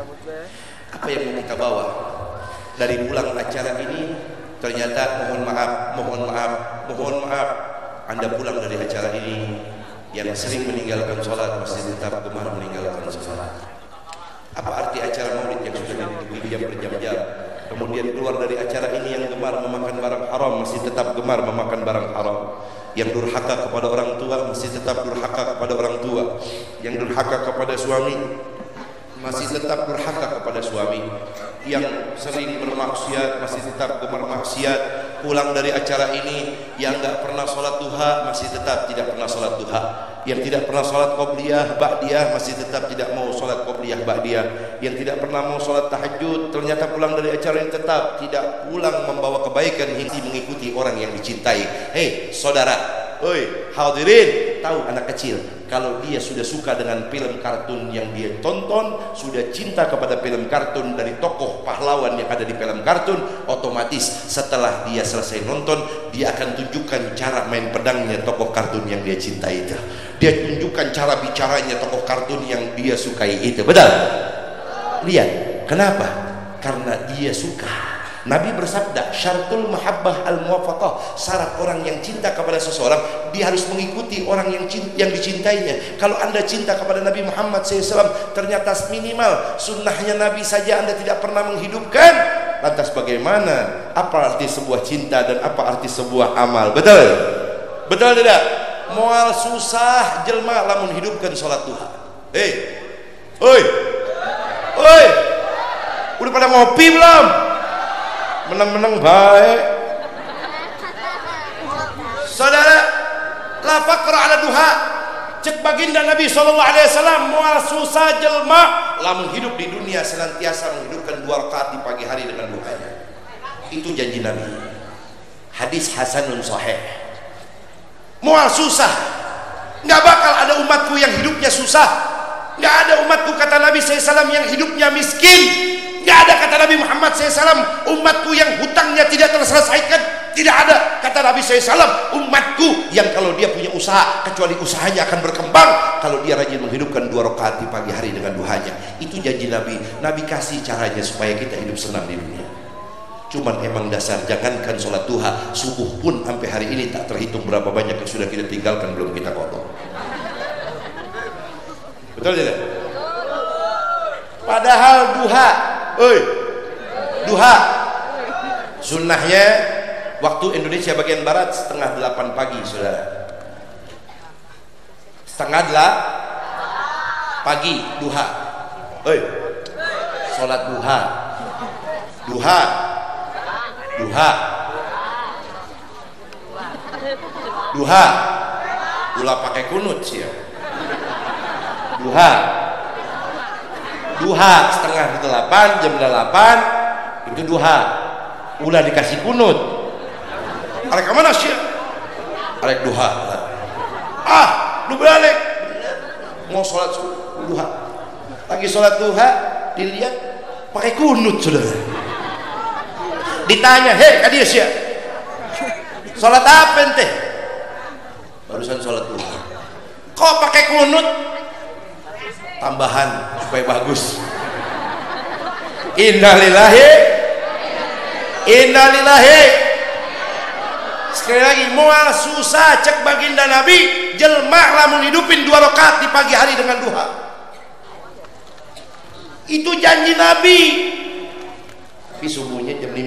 Apa yang mau kita bawa dari pulang acara ini? Ternyata mohon maaf, Anda pulang dari acara ini yang sering meninggalkan sholat masih tetap gemar meninggalkan sholat. Apa arti acara maulid yang sudah ditutupi jam berjam-jam, kemudian keluar dari acara ini yang gemar memakan barang haram masih tetap gemar memakan barang haram, yang durhaka kepada orang tua masih tetap durhaka kepada orang tua, yang durhaka kepada suami masih tetap durhaka kepada suami, yang sering bermaksiat masih tetap gemar maksiat. Pulang dari acara ini yang enggak pernah sholat duha masih tetap tidak pernah sholat duha, yang tidak pernah sholat qobliyah ba'diyah masih tetap tidak mau sholat qobliyah ba'diyah, yang tidak pernah mau sholat tahajud ternyata pulang dari acara ini tetap tidak pulang membawa kebaikan hingga mengikuti orang yang dicintai. Hei saudara, oi hadirin, tahu anak kecil kalau dia sudah suka dengan film kartun yang dia tonton, sudah cinta kepada film kartun dari tokoh pahlawan yang ada di film kartun, otomatis setelah dia selesai nonton, dia akan tunjukkan cara main pedangnya tokoh kartun yang dia cintai itu. Dia tunjukkan cara bicaranya tokoh kartun yang dia sukai itu. Betul? Lihat, kenapa? Karena dia suka. Nabi bersabda, syaratul mahabbah al-muwafaqah, syarat orang yang cinta kepada seseorang, dia harus mengikuti orang yang dicintainya. Kalau anda cinta kepada Nabi Muhammad SAW, ternyata minimal sunnahnya Nabi saja anda tidak pernah menghidupkan, lantas bagaimana? Apa arti sebuah cinta dan apa arti sebuah amal? Betul? Betul tidak? Moal susah jelma lamun hidupkan sholat duha. Oi, udah pada ngopi belum? Menang-menang baik. Saudara, la faqra ala duha. Cek baginda Nabi SAW, moal susah jelma lamun hidup di dunia senantiasa menghidupkan 2 rakaat di pagi hari dengan duhanya. Itu janji Nabi. Hadis hasanun sahih. Moal susah, nggak bakal ada umatku yang hidupnya susah. Nggak ada umatku, kata Nabi SAW, yang hidupnya miskin. Nggak ada, kata Nabi Muhammad SAW, umatku yang hutangnya tidak terselesaikan. Tidak ada, kata Nabi SAW, umatku yang kalau dia punya usaha, kecuali usahanya akan berkembang kalau dia rajin menghidupkan 2 rakaat di pagi hari dengan duhanya. Itu janji Nabi. Nabi kasih caranya supaya kita hidup senang di dunia. Cuman emang dasar, jangankan sholat duha, subuh pun sampai hari ini tak terhitung berapa banyak yang sudah kita tinggalkan belum kita kodok. Betul tidak? Padahal duha sunnahnya waktu Indonesia bagian barat setengah 8 pagi, saudara. Setengah 8 pagi duha. Sholat duha. Ulah pakai kunut sih ya. Duha setengah 8, jam 8 itu duha. Ulah dikasih kunut. Arek mana sih? Arek duha. Lu balik. Mau sholat duha. Lagi sholat duha dilihat pakai kunut, saudara. Ditanya, kadieu sia. Sholat apa ente? Barusan sholat duha. Kok pakai kunut? Tambahan supaya bagus. Innalillahi. Sekali lagi, moal susah, cek baginda Nabi, jelma lamun hidupin 2 rakaat di pagi hari dengan duha. Itu janji Nabi. Tapi subuhnya jam 5.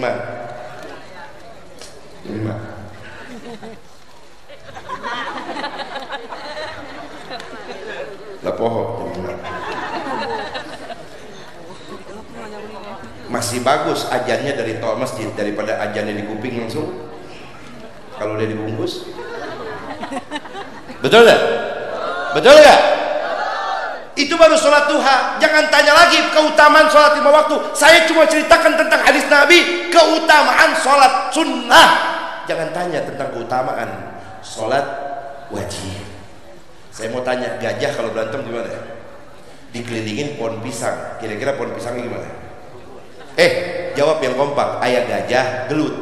Lah poho jam 5. Masih bagus ajannya dari toa masjid daripada ajannya di kuping langsung kalau dia dibungkus. Betul gak? Itu baru sholat duha. Jangan tanya lagi keutamaan sholat 5 waktu. Saya cuma ceritakan tentang hadis Nabi, keutamaan sholat sunnah. Jangan tanya tentang keutamaan sholat wajib. Saya mau tanya, gajah kalau berantem gimana? Dikelilingin pohon pisang, kira-kira pohon pisangnya gimana? Jawab yang kompak. Ayah gajah gelut.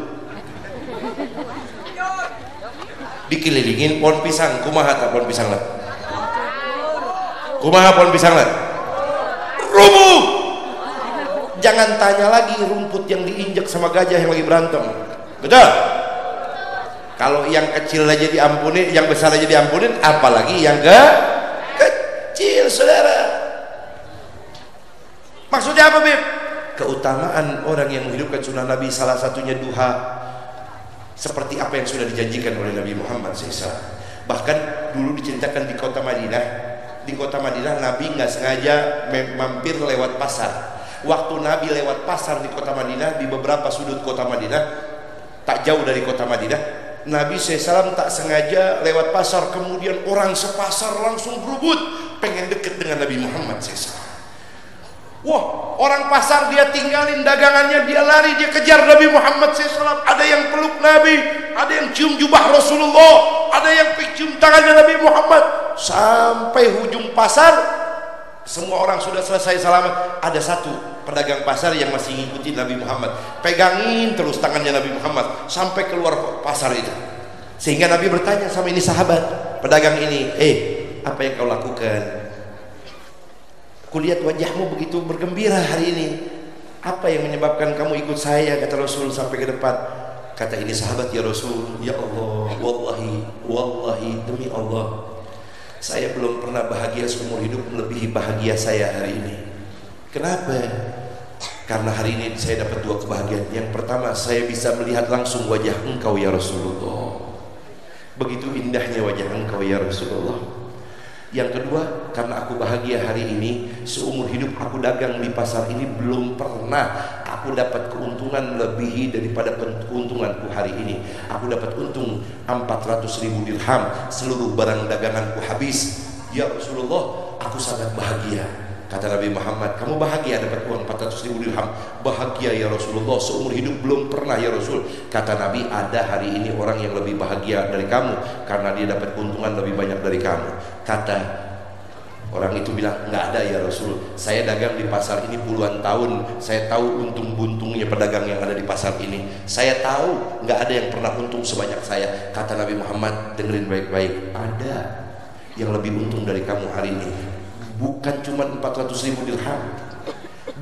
Dikelilingin pohon pisang, kumaha tak pohon pisang lah? Kumaha pohon pisang lah? Rubuh. Jangan tanya lagi rumput yang diinjak sama gajah yang lagi berantem. Betul? Kalau yang kecil aja diampuni, yang besar aja diampunin, apalagi yang kecil, saudara. Maksudnya apa, Bib? Keutamaan orang yang menghidupkan sunnah Nabi, salah satunya duha, seperti apa yang sudah dijanjikan oleh Nabi Muhammad SAW. Bahkan dulu diceritakan di kota Madinah, Nabi nggak sengaja mampir lewat pasar. Waktu Nabi lewat pasar di kota Madinah, di beberapa sudut kota Madinah, tak jauh dari kota Madinah, Nabi SAW tak sengaja lewat pasar, kemudian orang sepasar langsung berebut pengen deket dengan Nabi Muhammad SAW. Wah, orang pasar dia tinggalin dagangannya, dia lari, dia kejar Nabi Muhammad SAW. Ada yang peluk Nabi, ada yang cium jubah Rasulullah, ada yang cium tangannya Nabi Muhammad. Sampai hujung pasar, semua orang sudah selesai salaman. Ada satu pedagang pasar yang masih ngikutin Nabi Muhammad, pegangin terus tangannya Nabi Muhammad sampai keluar pasar itu. Sehingga Nabi bertanya sama ini sahabat pedagang ini, apa yang kau lakukan? Kulihat wajahmu begitu bergembira hari ini. Apa yang menyebabkan kamu ikut saya, kata Rasul, sampai ke depan? Kata ini sahabat, ya Rasul, ya Allah, wallahi demi Allah, saya belum pernah bahagia seumur hidup melebihi bahagia saya hari ini. Kenapa? Karena hari ini saya dapat dua kebahagiaan. Yang pertama, saya bisa melihat langsung wajah engkau ya Rasulullah. Begitu indahnya wajah engkau ya Rasulullah. Yang kedua, karena aku bahagia hari ini, seumur hidup aku dagang di pasar ini belum pernah aku dapat keuntungan melebihi daripada keuntunganku hari ini. Aku dapat untung 400.000 dirham, seluruh barang daganganku habis. Ya Rasulullah, aku sangat bahagia. Kata Nabi Muhammad, kamu bahagia dapat uang 400.000 dirham? Bahagia ya Rasulullah, seumur hidup belum pernah ya Rasul. Kata Nabi, ada hari ini orang yang lebih bahagia dari kamu, karena dia dapat keuntungan lebih banyak dari kamu. Kata orang itu bilang, nggak ada ya Rasul, saya dagang di pasar ini puluhan tahun, saya tahu untung-buntungnya pedagang yang ada di pasar ini, saya tahu nggak ada yang pernah untung sebanyak saya. Kata Nabi Muhammad, dengerin baik-baik, ada yang lebih untung dari kamu hari ini. Bukan cuma 400.000 dirham,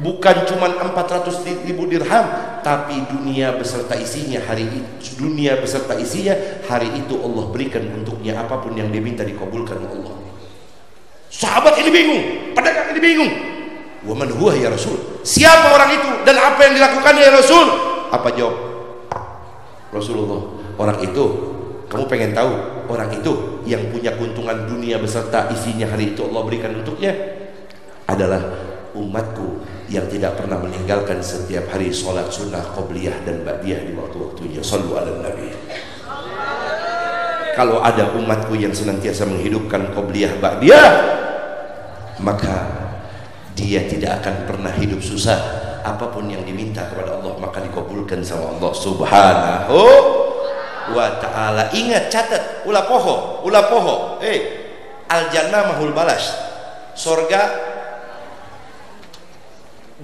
bukan cuma 400.000 dirham, tapi dunia beserta isinya hari itu, dunia beserta isinya hari itu Allah berikan untuknya. Apapun yang dia minta dikabulkan Allah. Sahabat ini bingung, pedagang ini bingung. Wa man huwa ya Rasul? Siapa orang itu dan apa yang dilakukannya ya Rasul? Apa jawab Rasulullah? Orang itu, kamu pengen tahu orang itu yang punya keuntungan dunia beserta isinya hari itu Allah berikan untuknya adalah umatku yang tidak pernah meninggalkan setiap hari sholat sunnah qobliyah dan ba'diyah di waktu-waktunya. Shallu ala nabi. Kalau ada umatku yang senantiasa menghidupkan qobliyah ba'diyah, maka dia tidak akan pernah hidup susah. Apapun yang diminta kepada Allah maka dikabulkan sama Allah subhanahu wa ta'ala. Ingat, catat, ulah poho. Al jannah mahul balas. Sorga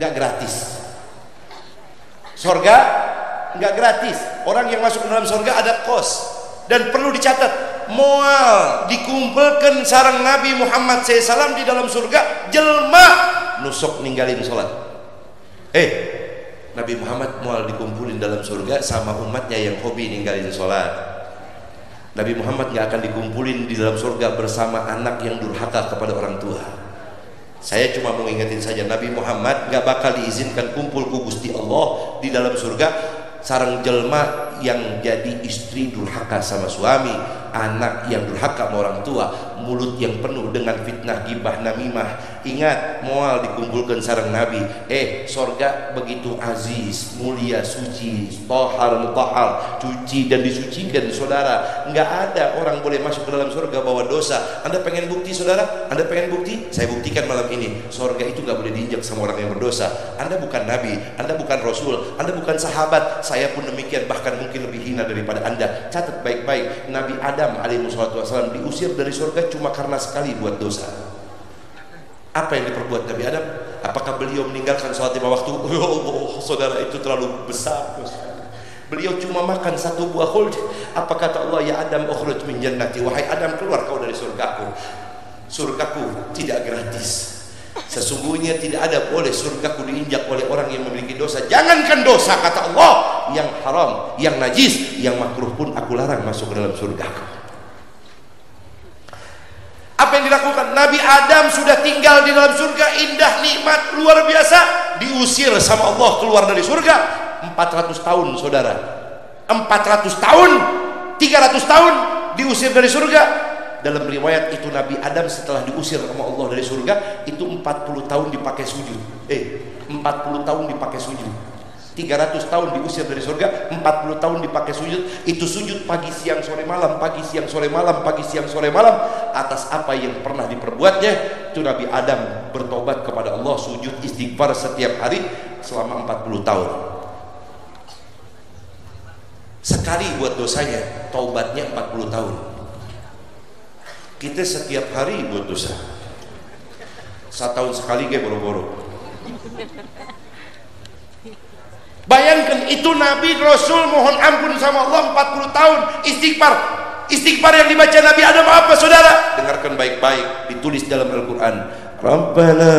gak gratis. Sorga gak gratis. Orang yang masuk ke dalam sorga ada kos. Dan perlu dicatat, moal dikumpulkan sarang Nabi Muhammad SAW di dalam surga, jelma nusuk ninggalin sholat. Nabi Muhammad mual dikumpulin dalam surga sama umatnya yang hobi ninggalin sholat. Nabi Muhammad gak akan dikumpulin di dalam surga bersama anak yang durhaka kepada orang tua. Saya cuma mau ingetin saja, Nabi Muhammad gak bakal diizinkan kumpul ku Gusti Allah di dalam surga sarang jelma yang jadi istri durhaka sama suami, anak yang durhaka sama orang tua, mulut yang penuh dengan fitnah, gibah, namimah. Ingat, moal dikumpulkan sarang Nabi. Sorga begitu aziz, mulia, suci, tahar, mutahhar, cuci dan disucikan saudara. Nggak ada orang boleh masuk ke dalam surga bawa dosa. Anda pengen bukti saudara? Anda pengen bukti? Saya buktikan malam ini. Surga itu nggak boleh diinjak sama orang yang berdosa. Anda bukan Nabi, Anda bukan Rasul, Anda bukan sahabat. Saya pun demikian, bahkan mungkin lebih hina daripada Anda. Catat baik-baik, Nabi Adam alaihissalam diusir dari surga cuma karena sekali buat dosa. Apa yang diperbuat Nabi Adam? Apakah beliau meninggalkan sholat 5 waktu? Ya Allah, saudara, itu terlalu besar. Beliau cuma makan satu buah khuld. Apa kata Allah? Ya Adam, ukhruj min jannati. Wahai Adam, keluar kau dari surgaku. Surgaku tidak gratis. Sesungguhnya tidak ada boleh surgaku diinjak oleh orang yang memiliki dosa. Jangankan dosa, kata Allah, yang haram, yang najis, yang makruh pun aku larang masuk ke dalam surgaku. Apa yang dilakukan? Nabi Adam sudah tinggal di dalam surga, indah, nikmat, luar biasa, diusir sama Allah keluar dari surga 400 tahun saudara. 400 tahun, 300 tahun diusir dari surga. Dalam riwayat itu Nabi Adam setelah diusir sama Allah dari surga itu 40 tahun dipakai sujud. 40 tahun dipakai sujud. 300 tahun diusir dari surga, 40 tahun dipakai sujud. Itu sujud pagi siang sore malam, pagi siang sore malam, pagi siang sore malam, atas apa yang pernah diperbuatnya. Itu Nabi Adam bertobat kepada Allah, sujud istighfar setiap hari selama 40 tahun. Sekali buat dosanya, taubatnya 40 tahun. Kita setiap hari buat dosa, 1 tahun sekali kayak boro-boro. Bayangkan, itu Nabi Rasul mohon ampun sama Allah 40 tahun istighfar. Istighfar yang dibaca Nabi Adam apa saudara? Dengarkan baik-baik, ditulis dalam Al-Quran. Rabbana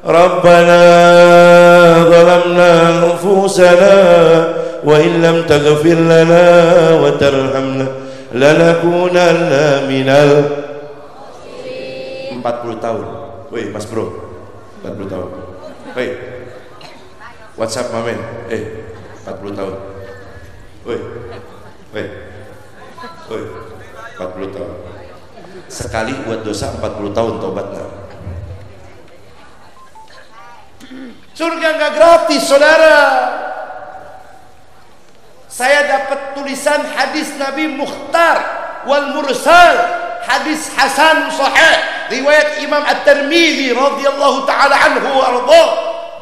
Rabbana zalamna anfusana wa in lam taghfir lana wa tarhamna lanakunanna minal 40 tahun. Woi Mas Bro, 40 tahun. Woi WhatsApp Mamen, 40 tahun. Woi 40 tahun. Sekali buat dosa 40 tahun tobatnya. Surga nggak gratis, saudara. Saya dapat tulisan hadis Nabi Mukhtar wal Mursal, hadis Hasan Sahih, riwayat Imam At-Tirmidzi radhiyallahu taala anhu wa ardhah.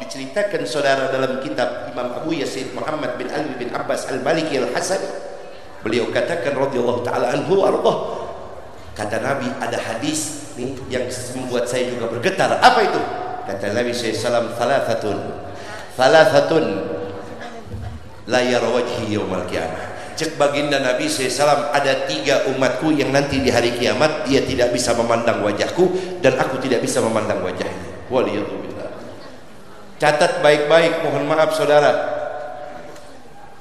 Diceritakan saudara dalam kitab Imam Abu Yazid Muhammad bin Ali bin Abbas Al-Maliki Al-Hasan, beliau katakan radhiyallahu taala anhu wa ardhah, kata Nabi ada hadis nih yang membuat saya juga bergetar. Apa itu? Kata Nabi SAW, thalathatun la yara wajhi yaumal qiyamah. Cek baginda Nabi SAW, ada 3 umatku yang nanti di hari kiamat dia tidak bisa memandang wajahku dan aku tidak bisa memandang wajahnya. Waliyadzubillah. Catat baik-baik, mohon maaf saudara,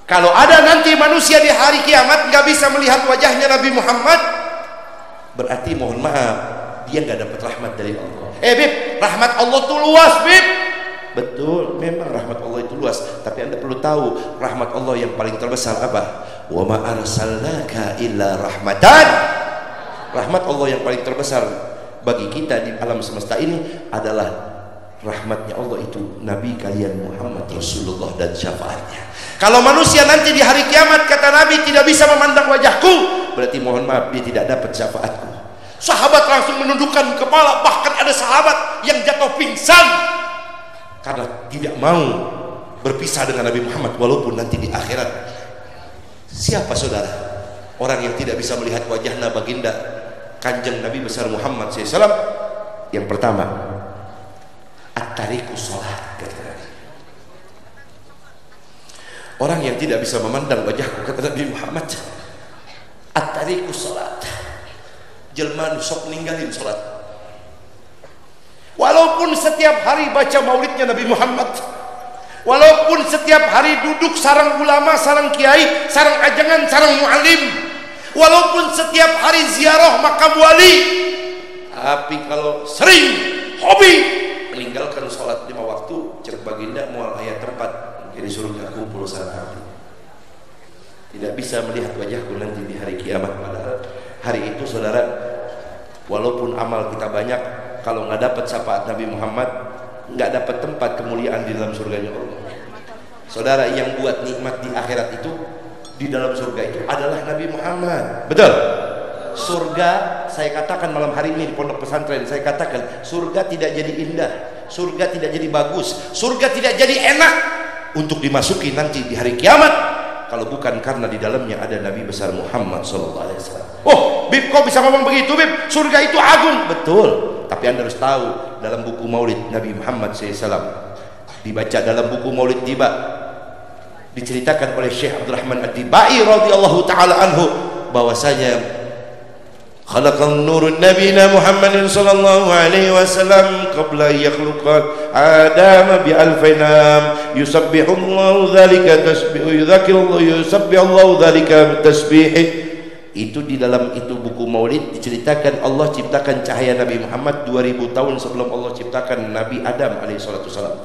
kalau ada nanti manusia di hari kiamat nggak bisa melihat wajahnya Nabi Muhammad, berarti mohon maaf dia nggak dapat rahmat dari Allah. Bib, rahmat Allah itu luas, Bib. Betul, memang rahmat Allah itu luas, tapi Anda perlu tahu rahmat Allah yang paling terbesar apa? Wa ma arsalnaka illa rahmatan. Rahmat Allah yang paling terbesar bagi kita di alam semesta ini adalah rahmatnya Allah itu Nabi kalian Muhammad Rasulullah dan syafaatnya. Kalau manusia nanti di hari kiamat kata Nabi tidak bisa memandang wajahku, berarti mohon maaf dia tidak dapat syafaatku. Sahabat langsung menundukkan kepala, bahkan ada sahabat yang jatuh pingsan karena tidak mau berpisah dengan Nabi Muhammad walaupun nanti di akhirat. Siapa saudara orang yang tidak bisa melihat wajahnya baginda kanjeng Nabi besar Muhammad SAW? Yang pertama, at-tariku sholat, kata Nabi. Orang yang tidak bisa memandang wajahku, kata Nabi Muhammad, at-tariku sholat, jelma sok ninggalin sholat. Walaupun setiap hari baca maulidnya Nabi Muhammad, walaupun setiap hari duduk sarang ulama, sarang kiai, sarang ajangan, sarang mu'alim, walaupun setiap hari ziarah makam wali, tapi kalau sering hobi meninggalkan sholat 5 waktu, cek baginda mual ayat tempat jadi surga kumpul sana. Tidak bisa melihat wajahku nanti di hari kiamat. Padahal hari itu saudara, walaupun amal kita banyak, kalau nggak dapat syafaat Nabi Muhammad, nggak dapat tempat kemuliaan di dalam surganya Allah. Saudara, yang buat nikmat di akhirat itu, di dalam surga itu adalah Nabi Muhammad. Betul? Surga, saya katakan malam hari ini di pondok pesantren, saya katakan surga tidak jadi indah, surga tidak jadi bagus, surga tidak jadi enak untuk dimasuki nanti di hari kiamat kalau bukan karena di dalamnya ada Nabi besar Muhammad SAW. Oh, Bib, kok bisa ngomong begitu, Bib? Surga itu agung. Betul, tapi Anda harus tahu dalam buku Maulid Nabi Muhammad SAW, dibaca dalam buku Maulid Tiba, diceritakan oleh Syekh Abdurrahman Ad-Dibai radhiyallahu taala anhu bahwasanya khalaqan nurun nabiyina Muhammadin sallallahu alaihi wasallam qabla yakhluqa Adam bi alfinam yusabbihu Allahu dzalika tasbihu yusabbihu Allahu dzalika tasbih. Itu di dalam itu buku Maulid diceritakan Allah ciptakan cahaya Nabi Muhammad 2000 tahun sebelum Allah ciptakan Nabi Adam alaihi salatu wasallam.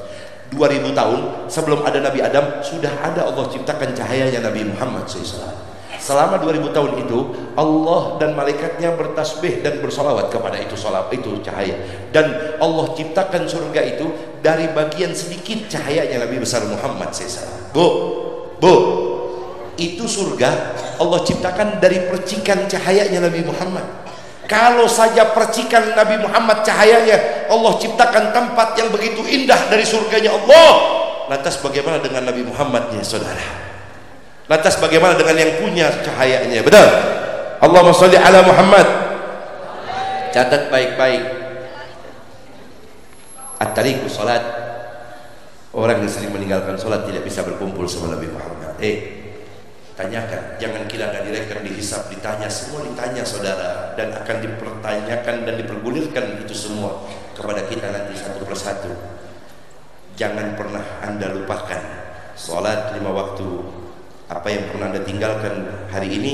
2000 tahun sebelum ada Nabi Adam sudah ada Allah ciptakan cahayanya Nabi Muhammad SAW. Selama 2000 tahun itu Allah dan malaikatnya bertasbih dan bersolawat kepada itu cahaya, dan Allah ciptakan surga itu dari bagian sedikit cahayanya Nabi besar Muhammad SAW. Bu, itu surga Allah ciptakan dari percikan cahayanya Nabi Muhammad. Kalau saja percikan Nabi Muhammad cahayanya Allah ciptakan tempat yang begitu indah dari surganya Allah, lantas bagaimana dengan Nabi Muhammad ya saudara? Lantas bagaimana dengan yang punya cahayanya? Betul? Allahumma sholli ala Muhammad. Catat baik-baik. At-tariku salat. Orang yang sering meninggalkan salat tidak bisa berkumpul sama Nabi Muhammad. Tanyakan, jangan kira nggak direkam, dihisap, ditanya, semua ditanya saudara, dan akan dipertanyakan dan dipergulirkan itu semua kepada kita nanti satu persatu. jangan pernah Anda lupakan sholat 5 waktu. Apa yang pernah Anda tinggalkan hari ini,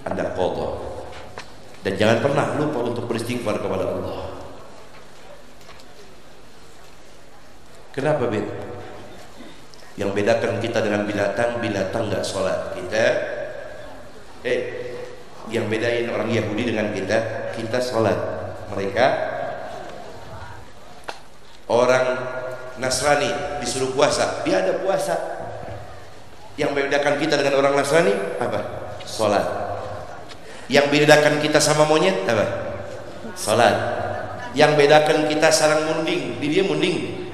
Anda qadha. Dan jangan pernah lupa untuk beristighfar kepada Allah. Kenapa beda? Yang bedakan kita dengan binatang, binatang nggak sholat, kita yang bedain orang Yahudi dengan kita sholat, mereka orang Nasrani disuruh puasa, dia ada puasa. Yang membedakan kita dengan orang Nasrani apa? Sholat. Yang bedakan kita sama monyet apa? Sholat. Yang bedakan kita sarang munding, dia munding.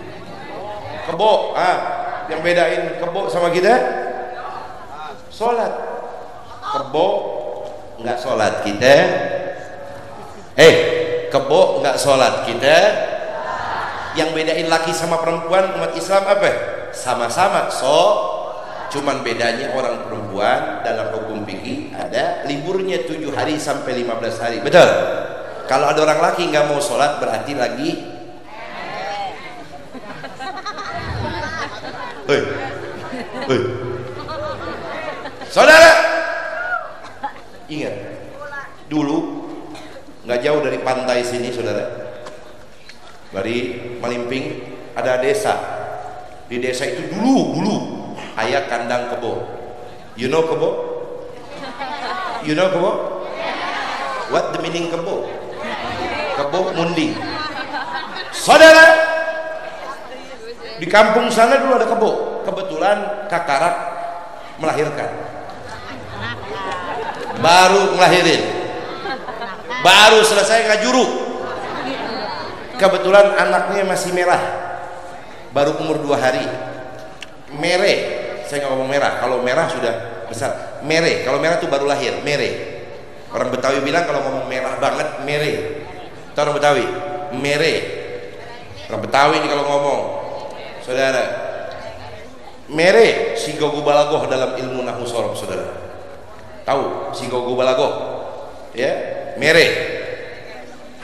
Kebo, yang bedain kebo sama kita sholat. Kebo nggak sholat kita, kebo nggak sholat kita. Yang bedain laki sama perempuan umat Islam apa? Sama-sama cuman bedanya orang perempuan dalam hukum fikih ada liburnya 7 hari sampai 15 hari, betul? Kalau ada orang laki nggak mau sholat berarti lagi saudara, ingat dulu nggak jauh dari pantai sini saudara, dari Malimping ada desa. Di desa itu dulu ayah kandang kebo. You know kebo? You know kebo? What the meaning kebo? Kebo munding. Saudara, di kampung sana dulu ada kebo. Kebetulan kakarak melahirkan, baru ngelahirin, baru selesai ngajuruk. Kebetulan anaknya masih merah, baru umur 2 hari. Mere, saya nggak ngomong merah, kalau merah sudah besar. Mere, kalau merah tuh baru lahir, mere. Orang Betawi bilang kalau ngomong merah banget, mere. Tahu orang Betawi? Mere. Orang Betawi ini kalau ngomong, saudara, mere sigogu balagoh dalam ilmu nahwu sorof, saudara. Tahu sigogu balagoh? Ya, mere.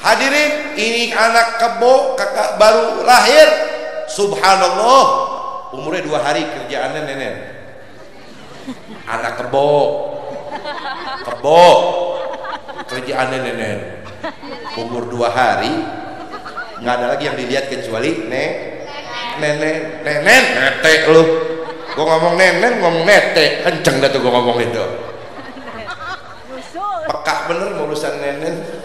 Hadirin, ini anak kebo, kakak baru lahir. Subhanallah, umurnya 2 hari, kerjaannya nenek. Anak kebo, kerjaannya nenek. Umur 2 hari, nggak ada lagi yang dilihat kecuali nenek, netek lu. Gua ngomong nenek, ngomong netek, kenceng dah tuh gua ngomong itu. Peka bener urusan nenek.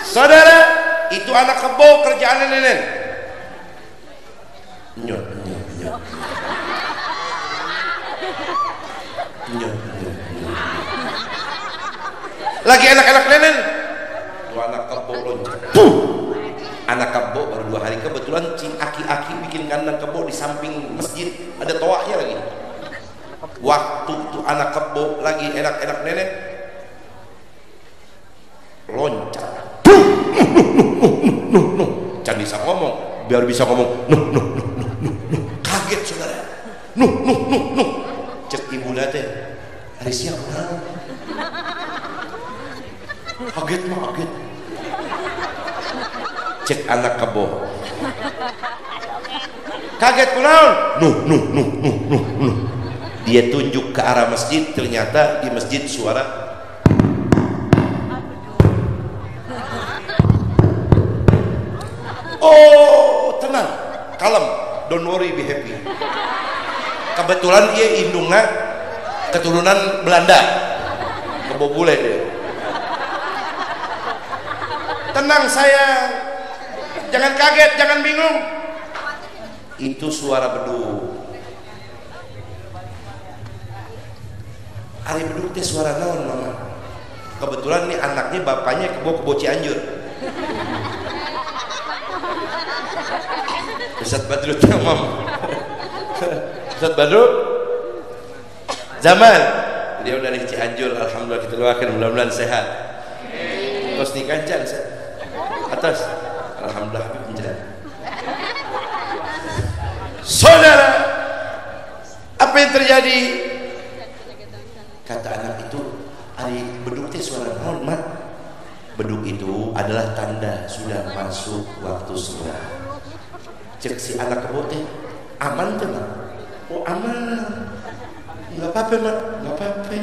Saudara, itu anak kebo, kerjaannya nenek. Nyot. Lagi anak-anak nenek. Dua anak kebo loncat. Anak kebo baru 2 hari, kebetulan aki-aki bikin kandang kebo di samping masjid, ada toaknya lagi. Waktu itu anak kebo lagi enak-enak nenek loncat. Can bisa ngomong, biar bisa ngomong. Kaget saudara. Cek ibu nate, hari siapa? Kaget. Cek anak kebo. Kaget kunaon? Nuh. Dia tunjuk ke arah masjid, ternyata di masjid suara tenang, kalem, don't worry, be happy. Kebetulan dia indungnya keturunan Belanda, kebo bule dia. Tenang sayang, jangan kaget, jangan bingung. Itu suara beduk. Ari beduk teh suara naon mama? Kebetulan nih anaknya bapaknya kebo Cianjur. Ustaz Badrut Tamam. Ustaz Badrut Zaman, dia udah dari Cianjur, alhamdulillah kita doakan mudah-mudahan sehat. Terus nikah can atas, alhamdulillah penjalan. Saudara, apa yang terjadi? Kata anak itu, ari beduk teh suara naon, Mat? Beduk itu adalah tanda sudah masuk waktu sholat. Cek si anak kebo teh, aman teh mak? Oh aman, nggak apa-apa mak, nggak apa-apa.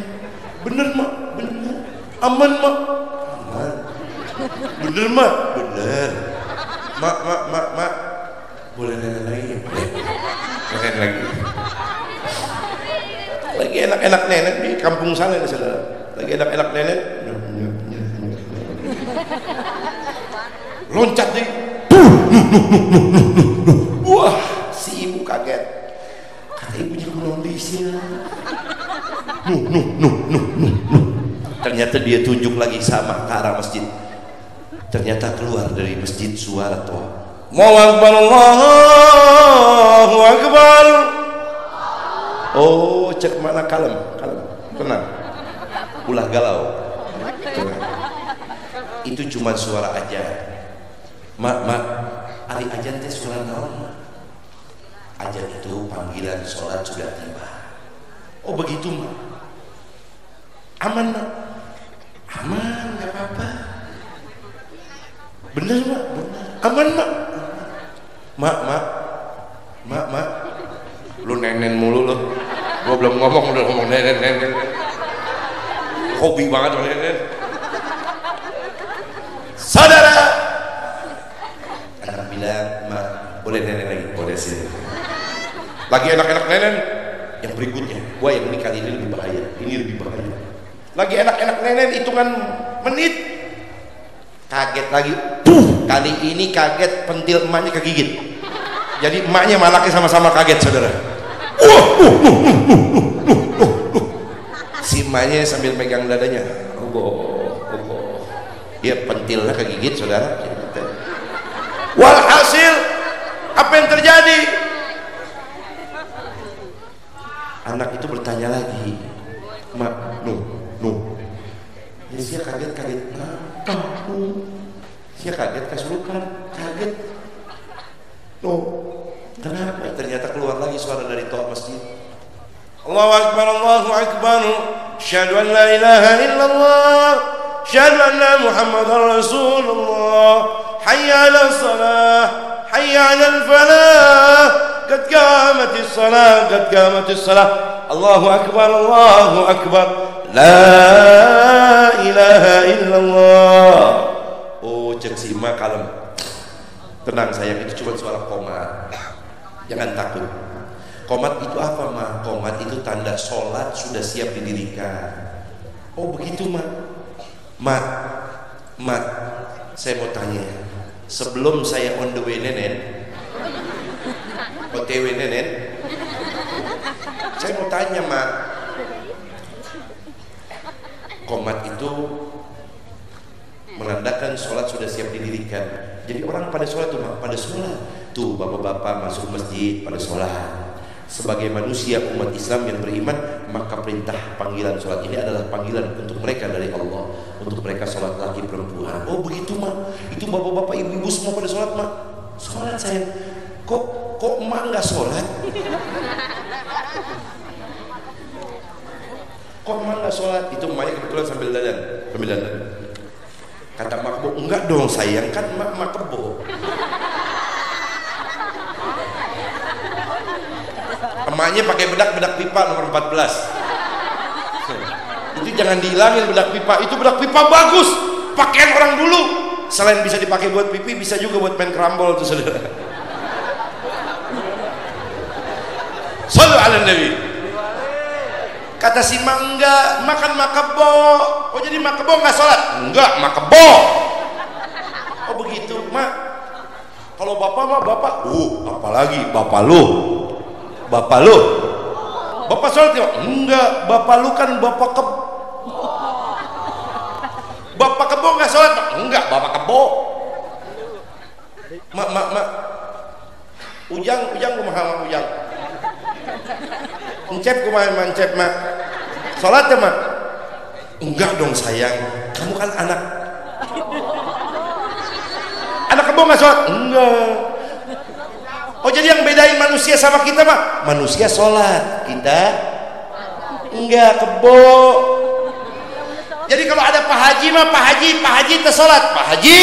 Bener mak, bener. Aman mak, aman. Bener mak, bener. Mak, boleh nanya lagi, boleh lagi. Lagi enak-enak nenek di kampung sana nih saudara. Lagi enak-enak nenek, loncat deh. Wah, si ibu kaget. Kata ibunya belum diisi. Ternyata dia tunjuk lagi sama ke arah masjid. Ternyata keluar dari masjid suara toa. Allahu Akbar, Allahu Akbar. Oh, cek mana kalem, tenang. Ulah galau. Tenang. Itu cuma suara aja. Mak, ari ajan teh suara naon? Ajan itu panggilan sholat sudah tiba. Oh begitu mak. Aman mak. Aman, nggak apa-apa. Bener mak, bener. Aman mak. Mak. Lu nenen mulu lu. Gua belum ngomong udah ngomong nenen. Hobi banget nenen. Saudara, anak bilang, mak boleh nenen lagi, boleh sih. Lagi enak-enak nenen. Yang berikutnya, gua yang ini kali ini lebih bahaya. Ini lebih bahaya. Lagi enak-enak nenen, hitungan menit. Kaget lagi. Kali ini kaget pentil emaknya kegigit. Jadi emaknya malaknya sama-sama kaget saudara. Si emaknya sambil megang dadanya. Ya pentilnya kegigit saudara. Walhasil apa yang terjadi? Anak itu bertanya lagi, mak, jadi dia kaget. Dia kaget kesurupan, kaget. Kenapa? Ternyata keluar lagi suara dari toa masjid. Allahu Akbar, Allahu Akbar. Asyhadu an la ilaha illallah. Asyhadu anna Muhammadar Rasulullah. Hayya 'alas salah, hayya 'alal falah. Qad qamatis salah, qad qamatis salah. Allahu Akbar, Allahu Akbar. La ilaha illallah. Oh, cek si emak kalem. Tenang sayang, itu cuma suara komat. Jangan takut. Komat itu apa mak? Komat itu tanda sholat sudah siap didirikan. Oh begitu mak. Mak, saya mau tanya. Sebelum saya on the way nenen, OTW nenen, saya mau tanya mak. Komat itu menandakan sholat sudah siap didirikan. Jadi orang pada sholat tuh mak, pada sholat. Tuh bapak-bapak masuk masjid pada sholat. Sebagai manusia umat Islam yang beriman, maka perintah panggilan sholat ini adalah panggilan untuk mereka dari Allah, untuk mereka sholat laki perempuan. Oh begitu mak. Itu bapak-bapak ibu-ibu semua pada sholat mak. Sholat saya. Kok emak nggak sholat? Kok emak nggak sholat? Itu emaknya kebetulan sambil dandan. Kata mak kebo, enggak dong sayang, kan mak kebo. Emaknya pakai bedak pipa nomor 14. Itu jangan dihilangin bedak pipa. Itu bedak pipa bagus. Pakaian orang dulu. Selain bisa dipakai buat pipi, bisa juga buat main kerambol tuh saudara. Shallu ala Nabi. Kata si mak enggak, makan mak kebo. Oh jadi mak kebo enggak sholat? Enggak, mak kebo. Oh begitu mak. Kalau bapak mah bapak. Apalagi bapak lu. Bapak lu, bapak sholat ya? Enggak, bapak lu kan bapak kebo. Bapak kebo nggak sholat? Enggak, bapak kebo. Mak. Ujang kumaha ujang. Encep kumaha encep mak. Sholat ya mak? Enggak dong sayang, kamu kan anak. Anak kebo nggak sholat? Enggak. Oh jadi yang bedain manusia sama kita mah, manusia sholat, kita enggak, kebo. Jadi kalau ada Pak Haji mah Pak Haji sholat, Pak Haji.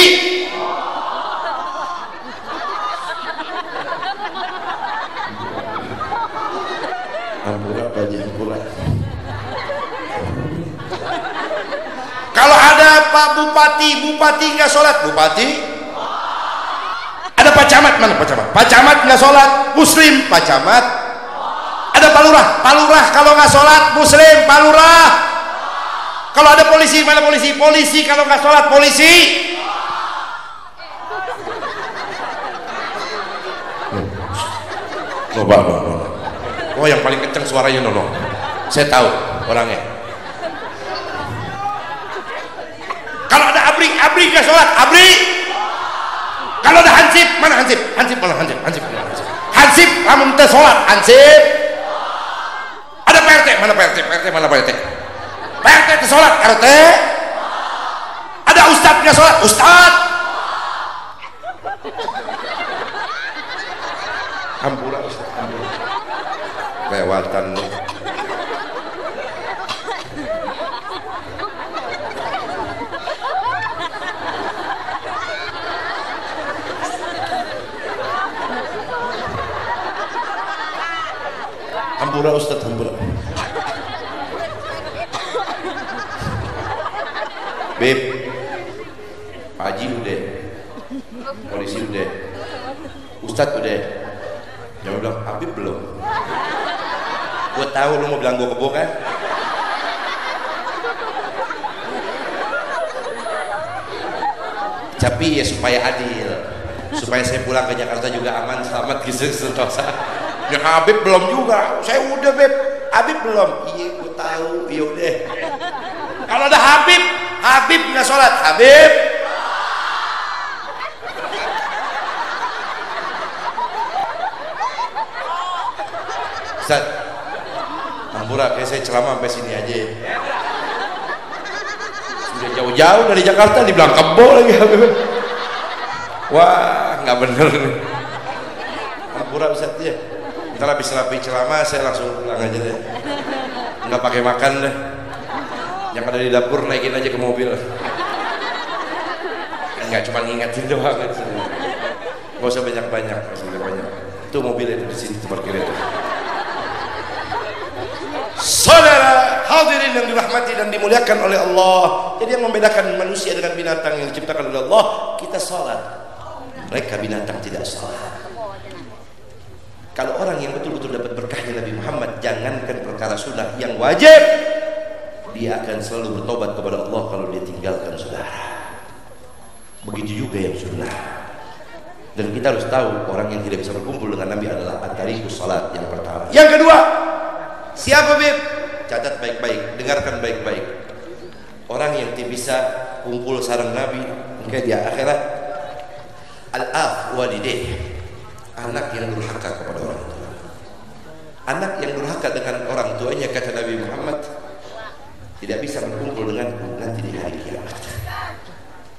Ampura Pak Haji, ampura. Kalau ada Pak Bupati nggak sholat, Bupati. Ada Pak Camat, mana Pak Camat? Pak Camat nggak sholat, Muslim, Pak Camat. Ada Pak Lurah kalau nggak sholat, Muslim, Pak Lurah. Kalau ada polisi, mana polisi? Polisi kalau nggak sholat, polisi. Coba. Oh, yang paling kenceng suaranya Nono. Saya tahu orangnya. Kalau ada abri nggak sholat, abri. Kalau ada hansip, mana hansip? Hansip, lamun teh sholat, hansip. Ada PRT, mana PRT? PRT teh sholat, RT. Ada ustadz nggak sholat, ustadz. Ampura Ustaz, ampura. Lewatan nih. Ampura Ustaz, ampura. Beb, Pak Haji udah, polisi udah, Ustadz udah. Jangan bilang Habib belum. Gue tahu lu mau bilang gue kebo kan. Tapi ya supaya adil, supaya saya pulang ke Jakarta juga aman, selamat gitu sentosa. Ya Habib belum juga, saya udah Beb. Habib belum. Iya gue tahu, iya udah. Kalau ada Habib nggak sholat, Habib. Ustaz, ampura, kayak saya ceramah sampai sini aja. Sudah jauh-jauh dari Jakarta dibilang kebo lagi. Wah, nggak bener nih. Ampura Ustaz ya. Ntar habis rapi ceramah saya langsung pulang aja deh. Nggak pakai makan deh. Yang ada di dapur naikin aja ke mobil. Nggak cuma ngingetin doang kan. Nggak usah banyak-banyak, Itu mobil itu di sini parkir itu. Saudara hadirin yang dirahmati dan dimuliakan oleh Allah. Jadi yang membedakan manusia dengan binatang yang diciptakan oleh Allah, kita sholat, mereka binatang tidak sholat. Kalau orang yang betul-betul dapat berkahnya Nabi Muhammad, jangankan perkara sunnah yang wajib, dia akan selalu bertobat kepada Allah kalau dia tinggalkan saudara. Begitu juga yang sunnah. Dan kita harus tahu orang yang tidak bisa berkumpul dengan Nabi adalah at-tariqus salat yang pertama. Yang kedua, siapa Bib? Catat baik-baik, dengarkan baik-baik. Orang yang tidak bisa kumpul sareng Nabi mungkin di akhirat, al-af walidayh, anak yang durhaka kepada orang tua. Anak yang durhaka dengan orang tuanya, kata Nabi Muhammad, tidak bisa berkumpul denganku nanti di hari kiamat.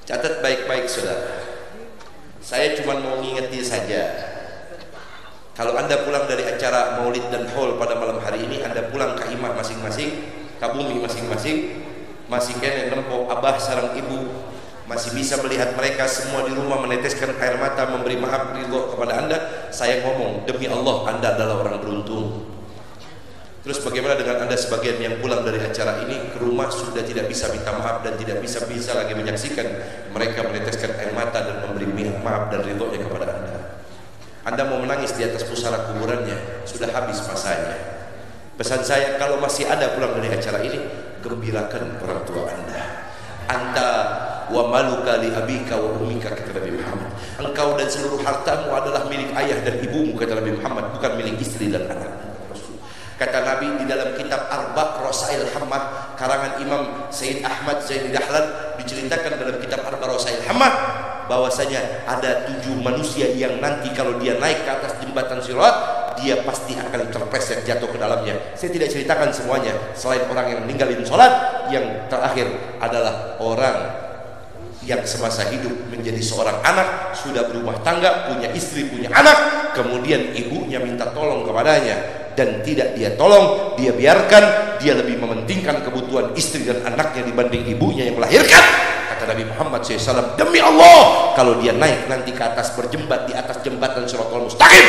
Catat baik-baik saudara. Saya cuma mau ngingetin saja. Kalau Anda pulang dari acara Maulid dan Haul pada malam hari ini, Anda pulang ke imah masing-masing, ke bumi masing-masing, masih kene nempo abah sarang ibu, masih bisa melihat mereka semua di rumah meneteskan air mata, memberi maaf ridho kepada Anda. Saya ngomong, demi Allah Anda adalah orang beruntung. Terus bagaimana dengan Anda sebagian yang pulang dari acara ini ke rumah sudah tidak bisa minta maaf dan tidak bisa lagi menyaksikan mereka meneteskan air mata dan memberi maaf dan ridhonya kepada Anda. Anda mau menangis di atas pusara kuburannya, sudah habis masanya. Pesan saya, kalau masih ada pulang dari acara ini, gembirakan orang tua Anda. Anta wa maluka li abika wa ummika, kata Nabi Muhammad. Engkau dan seluruh hartamu adalah milik ayah dan ibumu, kata Nabi Muhammad, bukan milik istri dan anak. Kata Nabi di dalam kitab Arba' Rasail Hammad karangan Imam Sayyid Ahmad Zaini Dahlan, diceritakan dalam kitab Arba' Rasail Hammad bahwasanya ada 7 manusia yang nanti kalau dia naik ke atas jembatan Sirat, dia pasti akan terpleset jatuh ke dalamnya. Saya tidak ceritakan semuanya, selain orang yang meninggalin sholat, yang terakhir adalah orang yang semasa hidup menjadi seorang anak, sudah berumah tangga, punya istri, punya anak, kemudian ibunya minta tolong kepadanya dan tidak dia tolong, dia biarkan, dia lebih mementingkan kebutuhan istri dan anaknya dibanding ibunya yang melahirkan. Kata Nabi Muhammad SAW, demi Allah, kalau dia naik nanti ke atas berjembat di atas jembatan Shiratal Mustaqim,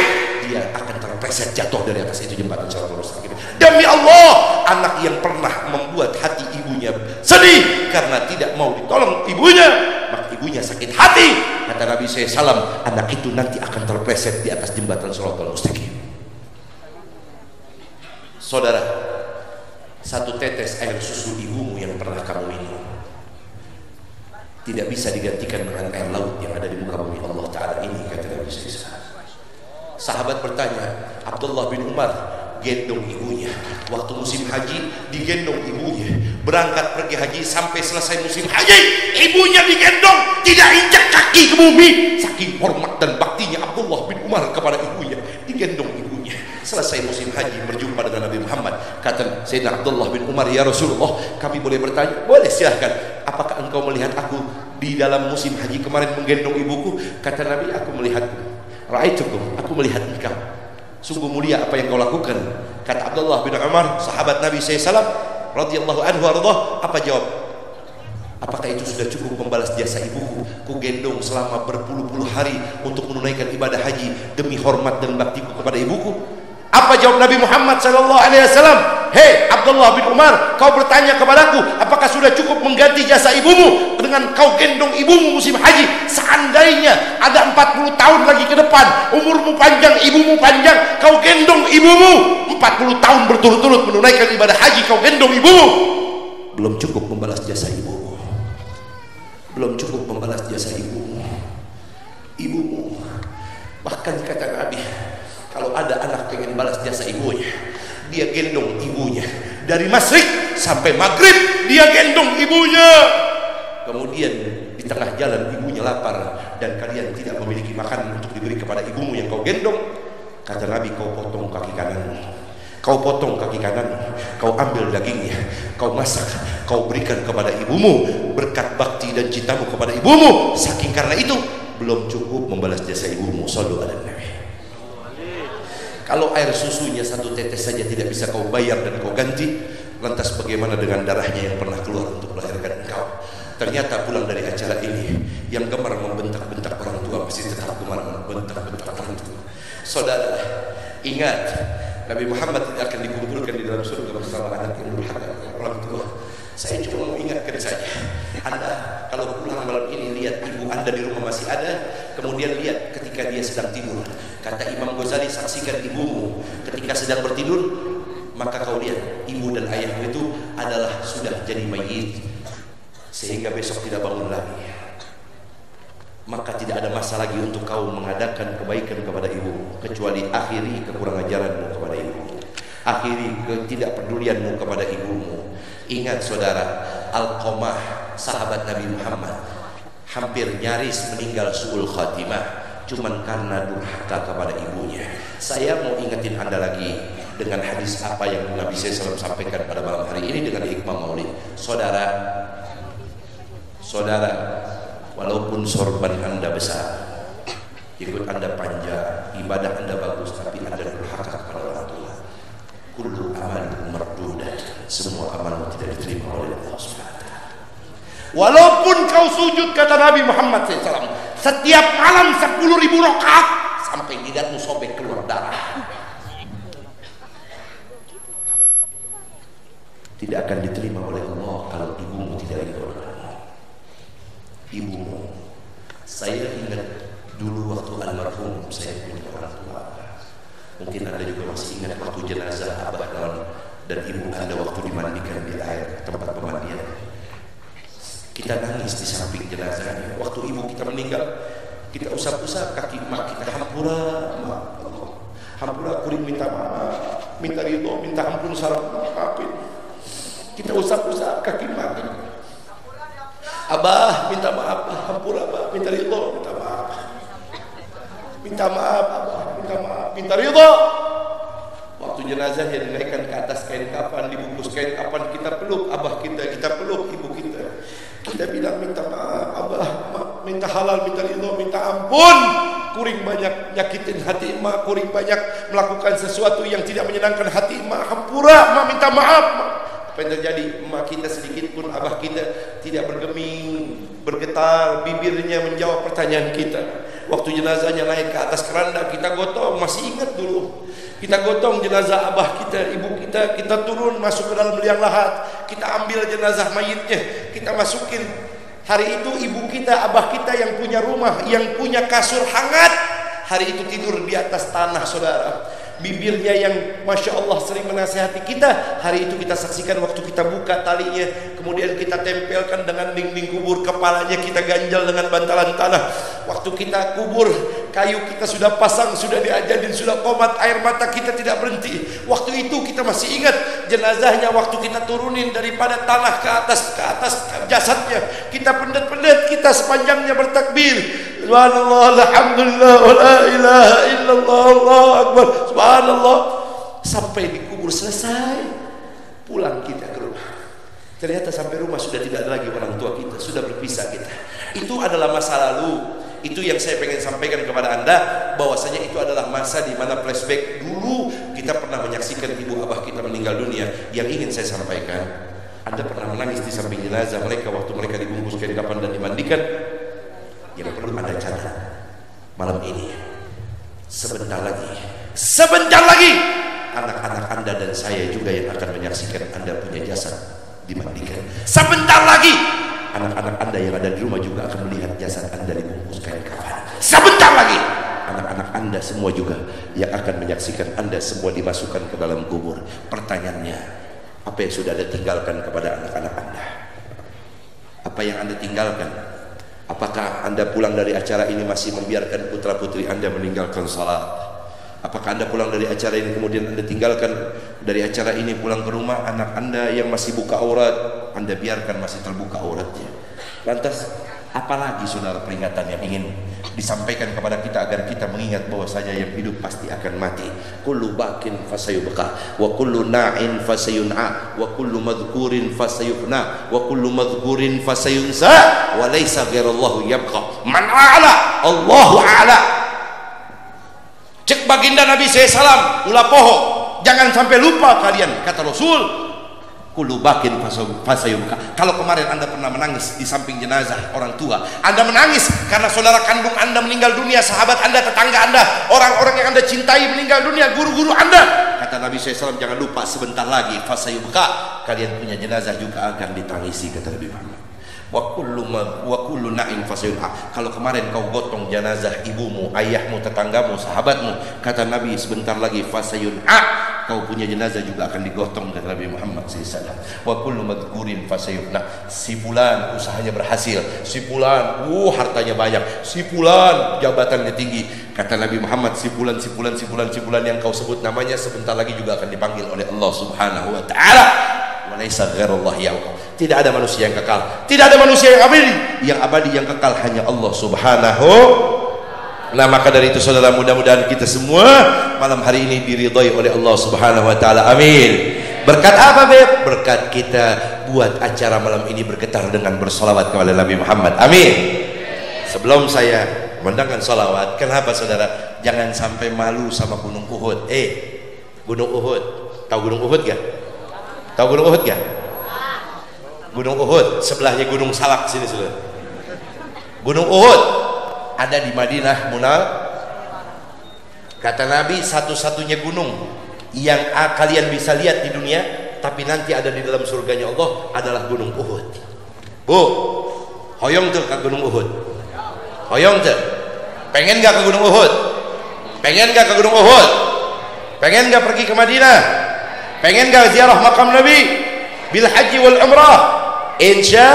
dia akan terpleset terpleset jatuh dari atas itu jembatan Shiratal Mustaqim. Demi Allah, anak yang pernah membuat hati ibunya sedih karena tidak mau ditolong ibunya, maka ibunya sakit hati. Kata Nabi SAW, anak itu nanti akan terpleset di atas jembatan Shiratal Mustaqim. Saudara, satu tetes air susu ibumu yang pernah kamu minum tidak bisa digantikan dengan air laut yang ada di muka bumi Allah Ta'ala ini, kata Nabi SAW. Sahabat bertanya, Abdullah bin Umar gendong ibunya waktu musim haji, digendong ibunya berangkat pergi haji, sampai selesai musim haji ibunya digendong, tidak injak kaki ke bumi, saking hormat dan baktinya Abdullah bin Umar kepada ibunya, digendong ibunya. Selesai musim haji berjumpa dengan Nabi Muhammad, kata Sayyidina Abdullah bin Umar, ya Rasulullah, kami boleh bertanya? Boleh, silahkan. Apakah engkau melihat aku di dalam musim haji kemarin menggendong ibuku? Kata Nabi, aku melihatmu. Ra'aitukum, aku melihat engkau. Sungguh mulia apa yang kau lakukan. Kata Abdullah bin Umar, sahabat Nabi SAW radhiyallahu anhu ardah, apa jawab? Apakah itu sudah cukup membalas jasa ibuku? Ku gendong selama berpuluh-puluh hari untuk menunaikan ibadah haji demi hormat dan baktiku kepada ibuku. Apa jawab Nabi Muhammad SAW? Hei Abdullah bin Umar, kau bertanya kepadaku, apakah sudah cukup mengganti jasa ibumu dengan kau gendong ibumu musim haji? Seandainya ada 40 tahun lagi ke depan, umurmu panjang, ibumu panjang, kau gendong ibumu 40 tahun berturut-turut menunaikan ibadah haji, kau gendong ibumu, belum cukup membalas jasa ibumu. Belum cukup membalas jasa ibumu. Ibumu, bahkan kata Nabi, kalau ada anak pengen balas jasa ibunya, dia gendong ibunya dari masyrik sampai maghrib, dia gendong ibunya. Kemudian di tengah jalan ibunya lapar dan kalian tidak memiliki makanan untuk diberi kepada ibumu yang kau gendong, kata Nabi, kau potong kaki kananmu, kau potong kaki kananmu, kau ambil dagingnya, kau masak, kau berikan kepada ibumu berkat bakti dan cintamu kepada ibumu. Saking karena itu belum cukup membalas jasa ibumu. Shallu ala Nabi. Kalau air susunya satu tetes saja tidak bisa kau bayar dan kau ganti, lantas bagaimana dengan darahnya yang pernah keluar untuk melahirkan engkau? Ternyata pulang dari acara ini, yang gemar membentak-bentak orang tua masih tetap gemar membentak-bentak orang tua. Saudara, ingat, Nabi Muhammad tidak akan dikumpulkan di dalam surga bersama anak yang durhaka orang tua. Saya cuma mau ingatkan saja, Anda kalau pulang malam ini lihat ibu Anda di rumah masih ada, kemudian lihat ketika dia sedang tidur. Kata Imam Ghazali, saksikan ibumu ketika sedang bertidur, maka kau lihat ibu dan ayahmu itu adalah sudah jadi mayit, sehingga besok tidak bangun lagi. Maka tidak ada masa lagi untuk kau mengadakan kebaikan kepada ibu, kecuali akhiri kekurang ajaranmu kepada ibu, akhiri ketidakpedulianmu kepada ibumu. Ingat saudara, Alqamah sahabat Nabi Muhammad hampir nyaris meninggal su'ul khatimah cuman karena durhaka kepada ibunya. Saya mau ingetin Anda lagi dengan hadis apa yang Nabi SAW sampaikan pada malam hari ini dengan hikmah maulid. Saudara, walaupun sorban Anda besar, ikut Anda panjang, ibadah Anda bagus, tapi Anda durhaka kepada orang tua, kullu amalin mardudat, semua amalmu tidak diterima oleh Allah SWT. Walaupun kau sujud, kata Nabi Muhammad SAW, setiap malam 10.000 rakaat sampai jidatmu sobek keluar darah, tidak akan diterima oleh Allah kalau ibumu tidak ridho denganmu. Ibumu, saya ingat dulu waktu almarhum saya punya orang tua. Mungkin Anda juga masih ingat waktu jenazah abah dan ibu Anda waktu dimandikan di air tempat pemandian. Kita nangis di samping jenazahnya. Waktu ibu kita meninggal, kita usap-usap kaki emak kita, hampura, hampura kuring minta maaf, minta ridho, minta ampun, salam maafin. Kita usap-usap kaki emak. Abah minta maaf, hampura abah, minta ridho, minta maaf. Minta maaf abah, minta maaf, minta ridho. Waktu jenazahnya dinaikkan ke atas kain kafan, dibungkus kain kafan, kita peluk abah kita peluk ibu kita. Kita bilang minta maaf abah, minta halal, minta ridho, minta ampun. Kuring banyak nyakitin hati emak, kuring banyak melakukan sesuatu yang tidak menyenangkan hati emak. Hampura emak, minta maaf. Apa yang terjadi? Emak kita sedikit pun abah kita tidak bergeming, bergetar, bibirnya menjawab pertanyaan kita. Waktu jenazahnya naik ke atas keranda, kita gotong, masih ingat dulu. Kita gotong jenazah abah kita, ibu kita, kita turun masuk ke dalam liang lahat, kita ambil jenazah mayitnya, kita masukin. Hari itu ibu kita, abah kita yang punya rumah, yang punya kasur hangat, hari itu tidur di atas tanah, saudara. Bibirnya yang Masya Allah sering menasihati kita, hari itu kita saksikan waktu kita buka talinya, kemudian kita tempelkan dengan dinding kubur, kepalanya kita ganjal dengan bantalan tanah. Waktu kita kubur, kayu kita sudah pasang, sudah diajarin, sudah komat, air mata kita tidak berhenti. Waktu itu kita masih ingat jenazahnya, waktu kita turunin daripada tanah ke atas jasadnya, kita pendet-pendet, kita sepanjangnya bertakbir, subhanallah, alhamdulillah, wa la ilaha illallah, Allahu akbar, subhanallah, sampai dikubur selesai, pulang kita ke rumah. Ternyata sampai rumah sudah tidak ada lagi orang tua kita, sudah berpisah kita. Itu adalah masa lalu. Itu yang saya pengen sampaikan kepada Anda, bahwasanya itu adalah masa di mana flashback dulu kita pernah menyaksikan ibu abah kita meninggal dunia. Yang ingin saya sampaikan, Anda pernah menangis di samping jenazah mereka waktu mereka dibungkus kain kafan dan dimandikan. Yang perlu Anda catat malam ini, sebentar lagi anak-anak Anda dan saya juga yang akan menyaksikan Anda punya jasad dimandikan. Sebentar lagi anak-anak Anda yang ada di rumah juga akan melihat jasad Anda dibungkus kain kafan. Sebentar lagi anak-anak Anda semua juga yang akan menyaksikan Anda semua dimasukkan ke dalam kubur. Pertanyaannya, apa yang sudah Anda tinggalkan kepada anak-anak Anda? Apa yang Anda tinggalkan? Apakah Anda pulang dari acara ini masih membiarkan putra putri Anda meninggalkan salat? Apakah Anda pulang dari acara ini kemudian Anda tinggalkan dari acara ini pulang ke rumah anak Anda yang masih buka aurat, Anda biarkan masih terbuka auratnya? Lantas apalagi saudara peringatan yang ingin disampaikan kepada kita agar kita mengingat bahwasanya yang hidup pasti akan mati. Kullu bakin fasayubqa wa kullu na'in fasayun'a wa kullu madhkurin fasayufna wa kullu madhkurin fasayunsa wa laysa ghairallahu yabqa. Man a'la Allahu a'la. Cek baginda Nabi SAW, ulah poho, jangan sampai lupa kalian, kata Rasul. Kullu bakin fasayubka. Kalau kemarin Anda pernah menangis di samping jenazah orang tua, Anda menangis karena saudara kandung Anda meninggal dunia, sahabat Anda, tetangga Anda, orang-orang yang Anda cintai meninggal dunia, guru-guru Anda. Kata Nabi SAW, jangan lupa sebentar lagi fasayubka, kalian punya jenazah juga akan ditangisi, kata Nabi Muhammad. Wa kullu na'in fasayun'a. Kalau kemarin kau gotong jenazah ibumu, ayahmu, tetanggamu, sahabatmu, kata Nabi sebentar lagi fasayun'a, kau punya jenazah juga akan digotong, kata Nabi Muhammad SAW. Wa kullu madhkurin fasayufna. Si fulan usahanya berhasil, si fulan hartanya banyak, si fulan jabatannya tinggi, kata Nabi Muhammad, si fulan yang kau sebut namanya sebentar lagi juga akan dipanggil oleh Allah Subhanahu wa taala. Walaysa ghairallah yauqa. Tidak ada manusia yang kekal, tidak ada manusia yang abadi. Yang abadi, yang kekal hanya Allah Subhanahu. Nah, maka dari itu saudara, mudah-mudahan kita semua malam hari ini diridhai oleh Allah Subhanahu wa taala. Amin. Berkat apa, Beb? Berkat kita buat acara malam ini bergetar dengan bersolawat kepada Nabi Muhammad. Amin. Sebelum saya mendengarkan solawat, kenapa saudara? Jangan sampai malu sama Gunung Uhud. Gunung Uhud. Tahu Gunung Uhud gak? Tahu Gunung Uhud gak? Gunung Uhud sebelahnya Gunung Salak sini sudah. Gunung Uhud ada di Madinah Munawwarah. Kata Nabi, satu-satunya gunung yang kalian bisa lihat di dunia tapi nanti ada di dalam surganya Allah adalah Gunung Uhud. Bu, hoyong tuh ke Gunung Uhud. Hoyong tuh. Pengen gak ke Gunung Uhud? Pengen gak ke Gunung Uhud? Pengen gak pergi ke Madinah? Pengen gak ziarah makam Nabi bil haji wal umrah? Insya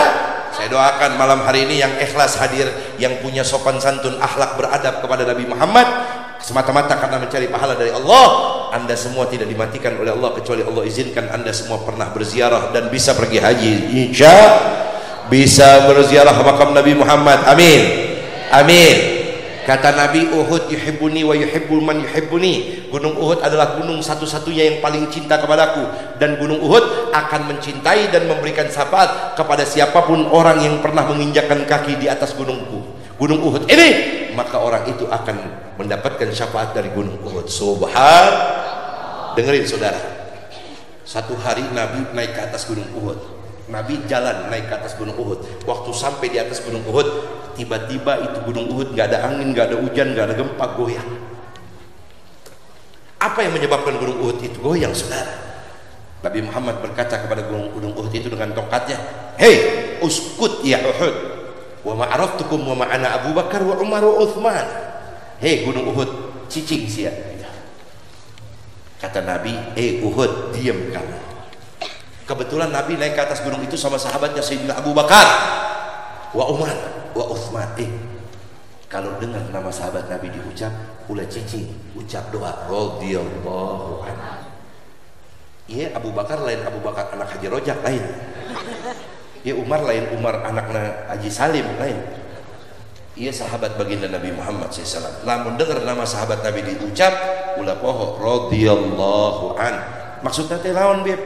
saya doakan malam hari ini yang ikhlas hadir, yang punya sopan santun, akhlak beradab kepada Nabi Muhammad semata-mata karena mencari pahala dari Allah, Anda semua tidak dimatikan oleh Allah kecuali Allah izinkan Anda semua pernah berziarah dan bisa pergi haji. Insya bisa berziarah makam Nabi Muhammad. Amin. Amin. Kata Nabi, Uhud yuhibbuni wa yuhibbul man yuhibbuni. Gunung Uhud adalah gunung satu-satunya yang paling cinta kepadaku, dan Gunung Uhud akan mencintai dan memberikan syafaat kepada siapapun orang yang pernah menginjakkan kaki di atas gunung Uhud ini, maka orang itu akan mendapatkan syafaat dari Gunung Uhud. Subhan. Dengerin saudara, satu hari Nabi naik ke atas Gunung Uhud. Nabi jalan naik ke atas Gunung Uhud. Waktu sampai di atas Gunung Uhud, tiba-tiba itu Gunung Uhud gak ada angin, gak ada hujan, gak ada gempa, goyang. Apa yang menyebabkan gunung Uhud itu goyang, saudara? Nabi Muhammad berkata kepada gunung Uhud itu dengan tongkatnya, "Hei, uskut ya Uhud, wa ma araftukum wa ma ana Abu Bakar wa Umar wa Uthman." Hei gunung Uhud, cicing sia. Kata Nabi, Uhud, diam kamu. Kebetulan Nabi naik ke atas gunung itu sama sahabatnya Sayyidina Abu Bakar wa Umar wa Uthman. Kalau dengar nama sahabat Nabi diucap, ulah cicing, ucap doa radhiyallahu anhu. Iya, Abu Bakar lain Abu Bakar anak Haji Rojak lain. Iya, Umar lain Umar anaknya Haji Salim lain. Iya, sahabat baginda Nabi Muhammad SAW. Lamun dengar nama sahabat Nabi diucap, ulah poho radhiyallahu an. Maksudnya teh lawan beb.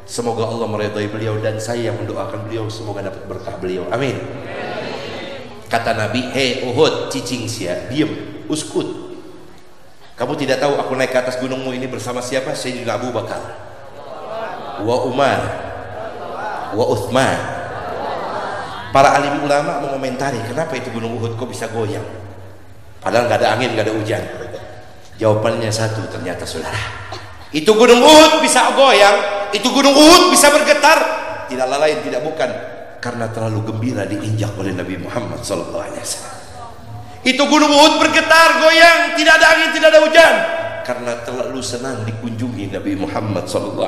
Semoga Allah meridai beliau dan saya yang mendoakan beliau semoga dapat berkah beliau. Amin. Kata Nabi, "Hei Uhud, cicing sia, diam, uskut. Kamu tidak tahu aku naik ke atas gunungmu ini bersama siapa? Sayyidina Abu Bakar, wa Umar, wa Uthman." Para alim ulama mengomentari kenapa itu gunung Uhud kok bisa goyang, padahal nggak ada angin, nggak ada hujan. Jawabannya satu, ternyata saudara, itu gunung Uhud bisa goyang, itu gunung Uhud bisa bergetar, tidak lain tidak bukan karena terlalu gembira diinjak oleh Nabi Muhammad SAW. Itu gunung Uhud bergetar, goyang, tidak ada angin, tidak ada hujan, karena terlalu senang dikunjungi Nabi Muhammad SAW.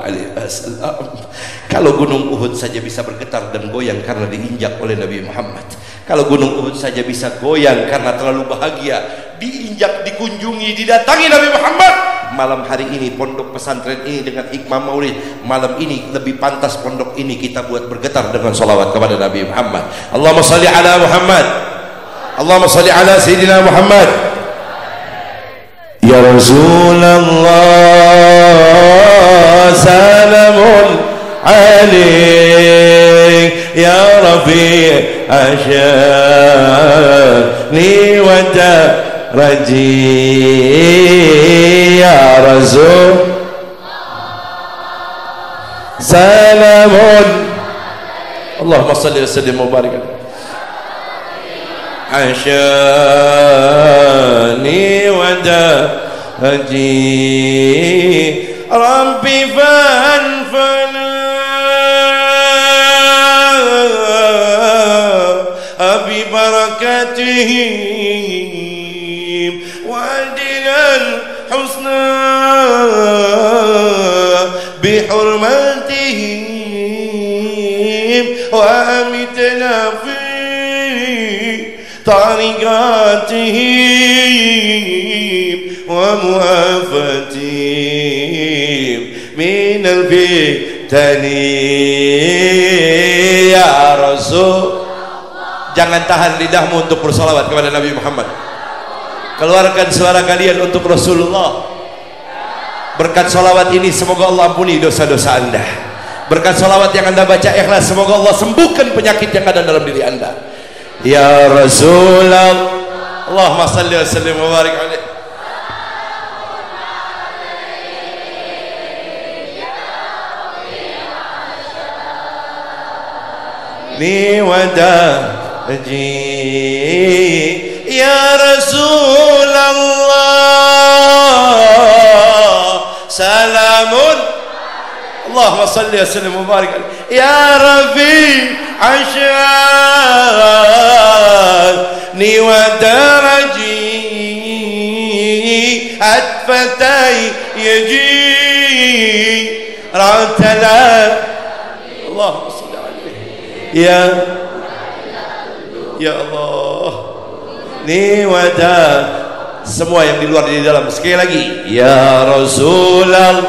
Kalau gunung Uhud saja bisa bergetar dan goyang karena diinjak oleh Nabi Muhammad, kalau gunung Uhud saja bisa goyang karena terlalu bahagia diinjak, dikunjungi, didatangi Nabi Muhammad, malam hari ini pondok pesantren ini dengan hikmah maulid malam ini lebih pantas pondok ini kita buat bergetar dengan salawat kepada Nabi Muhammad. Allahumma salli ala Muhammad, Allahumma salli ala Sayyidina Muhammad. Ya Rasulullah, salamun alaik, ya Rafi' asyani wa taraji, ya Rasul, salamun, Allahumma salli wa sallim wa barik asyani wa taraji, Rabbi fanfana bi barakatihim wa adilal husna bi hurmatihim wa amitna fi طريقاتهم ومعافتهم من الفتن يا رسول. Jangan tahan lidahmu untuk bersalawat kepada Nabi Muhammad. Keluarkan suara kalian untuk Rasulullah. Berkat salawat ini semoga Allah ampuni dosa-dosa anda. Berkat salawat yang anda baca ikhlas, semoga Allah sembuhkan penyakit yang ada dalam diri anda. Ya Rasulullah, Allahumma salli wa sallim wa barik alaihi. Ni wadaji ya Rasulullah, salamun, Allahumma salli wa sallim wa barik alaihi. Ya Rafi' asyani wa daraji atfatai yaji ratala, Allahumma salli alaihi ya Allah. Ni wada, semua yang di luar di dalam, sekali lagi ya Rasulullah,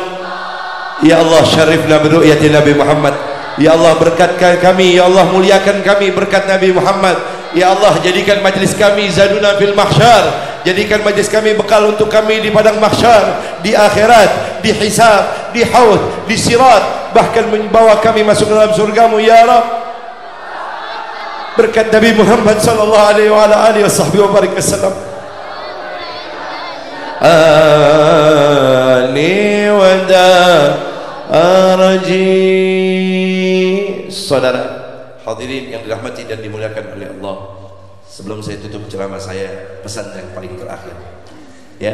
ya Allah syarifna bi ru'yati Nabi Muhammad. Ya Allah berkatkan kami, ya Allah muliakan kami berkat Nabi Muhammad. Ya Allah jadikan majlis kami zaduna fil mahsyar, jadikan majlis kami bekal untuk kami di padang mahsyar, di akhirat, di hisab, di haud, di sirat, bahkan membawa kami masuk dalam surgamu ya Rabb. Berkat Nabi Muhammad sallallahu alaihi wa ala alihi wa barik wasallam. Ani wada arji. Saudara hadirin yang dirahmati dan dimuliakan oleh Allah, sebelum saya tutup ceramah saya, pesan yang paling terakhir ya,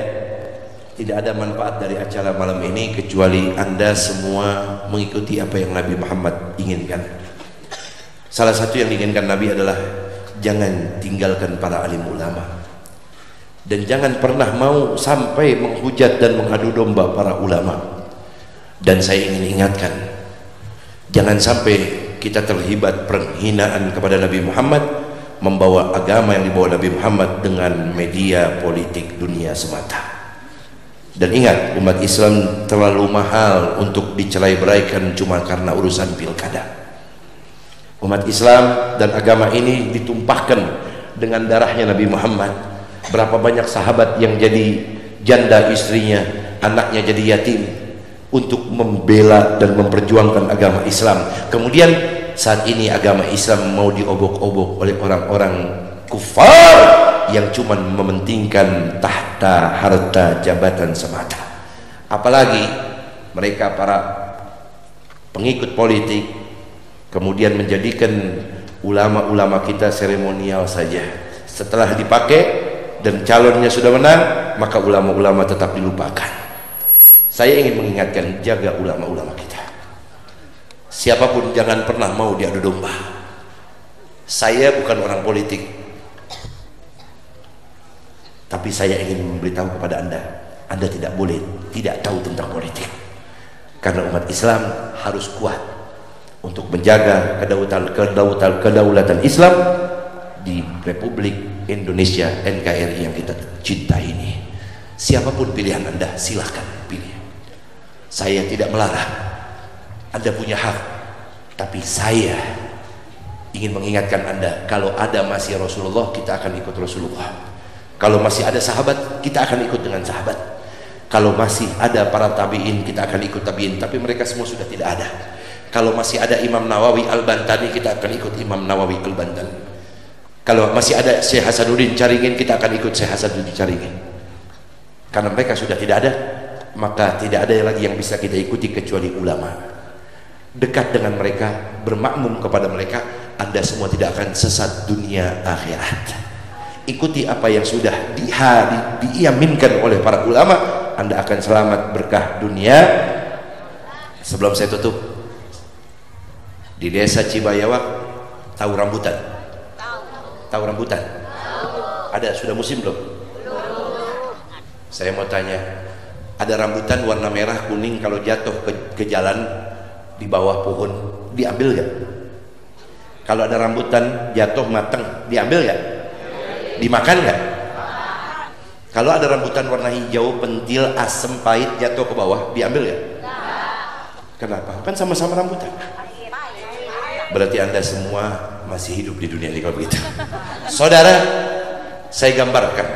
Tidak ada manfaat dari acara malam ini kecuali Anda semua mengikuti apa yang Nabi Muhammad inginkan. Salah satu yang diinginkan Nabi adalah jangan tinggalkan para alim ulama, dan jangan pernah mau sampai menghujat dan mengadu domba para ulama. Dan saya ingin ingatkan, jangan sampai kita terlibat penghinaan kepada Nabi Muhammad, membawa agama yang dibawa Nabi Muhammad dengan media politik dunia semata. Dan ingat, umat Islam terlalu mahal untuk dicerai-beraikan cuma karena urusan pilkada. Umat Islam dan agama ini ditumpahkan dengan darahnya Nabi Muhammad. Berapa banyak sahabat yang jadi janda istrinya, anaknya jadi yatim untuk membela dan memperjuangkan agama Islam. Kemudian saat ini agama Islam mau diobok-obok oleh orang-orang kufar yang cuma mementingkan tahta, harta, jabatan semata. Apalagi mereka para pengikut politik kemudian menjadikan ulama-ulama kita seremonial saja. Setelah dipakai dan calonnya sudah menang, maka ulama-ulama tetap dilupakan. Saya ingin mengingatkan, jaga ulama-ulama kita. Siapapun jangan pernah mau diadu domba. Saya bukan orang politik, tapi saya ingin memberitahu kepada Anda tidak boleh tidak tahu tentang politik. Karena umat Islam harus kuat untuk menjaga kedaulatan Islam di Republik Indonesia NKRI yang kita cintai ini. Siapapun pilihan Anda, silahkan pilih. Saya tidak melarang, Anda punya hak. Tapi saya ingin mengingatkan Anda, kalau ada masih Rasulullah, kita akan ikut Rasulullah. Kalau masih ada sahabat, kita akan ikut dengan sahabat. Kalau masih ada para tabi'in, kita akan ikut tabi'in. Tapi mereka semua sudah tidak ada. Kalau masih ada Imam Nawawi Al-Bantani, kita akan ikut Imam Nawawi Al-Bantani. Kalau masih ada Syekh Hasanuddin Caringin, kita akan ikut Syekh Hasanuddin Caringin. Karena mereka sudah tidak ada, maka tidak ada lagi yang bisa kita ikuti kecuali ulama. Dekat dengan mereka, bermakmum kepada mereka, Anda semua tidak akan sesat dunia akhirat. Ikuti apa yang sudah diaminkan oleh para ulama, Anda akan selamat berkah dunia. Sebelum saya tutup, di desa Cibayawak tahu rambutan? Tahu rambutan? Ada, sudah musim belum? Saya mau tanya, ada rambutan warna merah kuning, kalau jatuh ke jalan di bawah pohon, diambil gak? Kalau ada rambutan jatuh mateng, diambil gak? Dimakan gak? Kalau ada rambutan warna hijau, pentil, asem, pahit, jatuh ke bawah, diambil gak? Kenapa? Kan sama-sama rambutan. Berarti Anda semua masih hidup di dunia ini kalau begitu. Saudara, saya gambarkan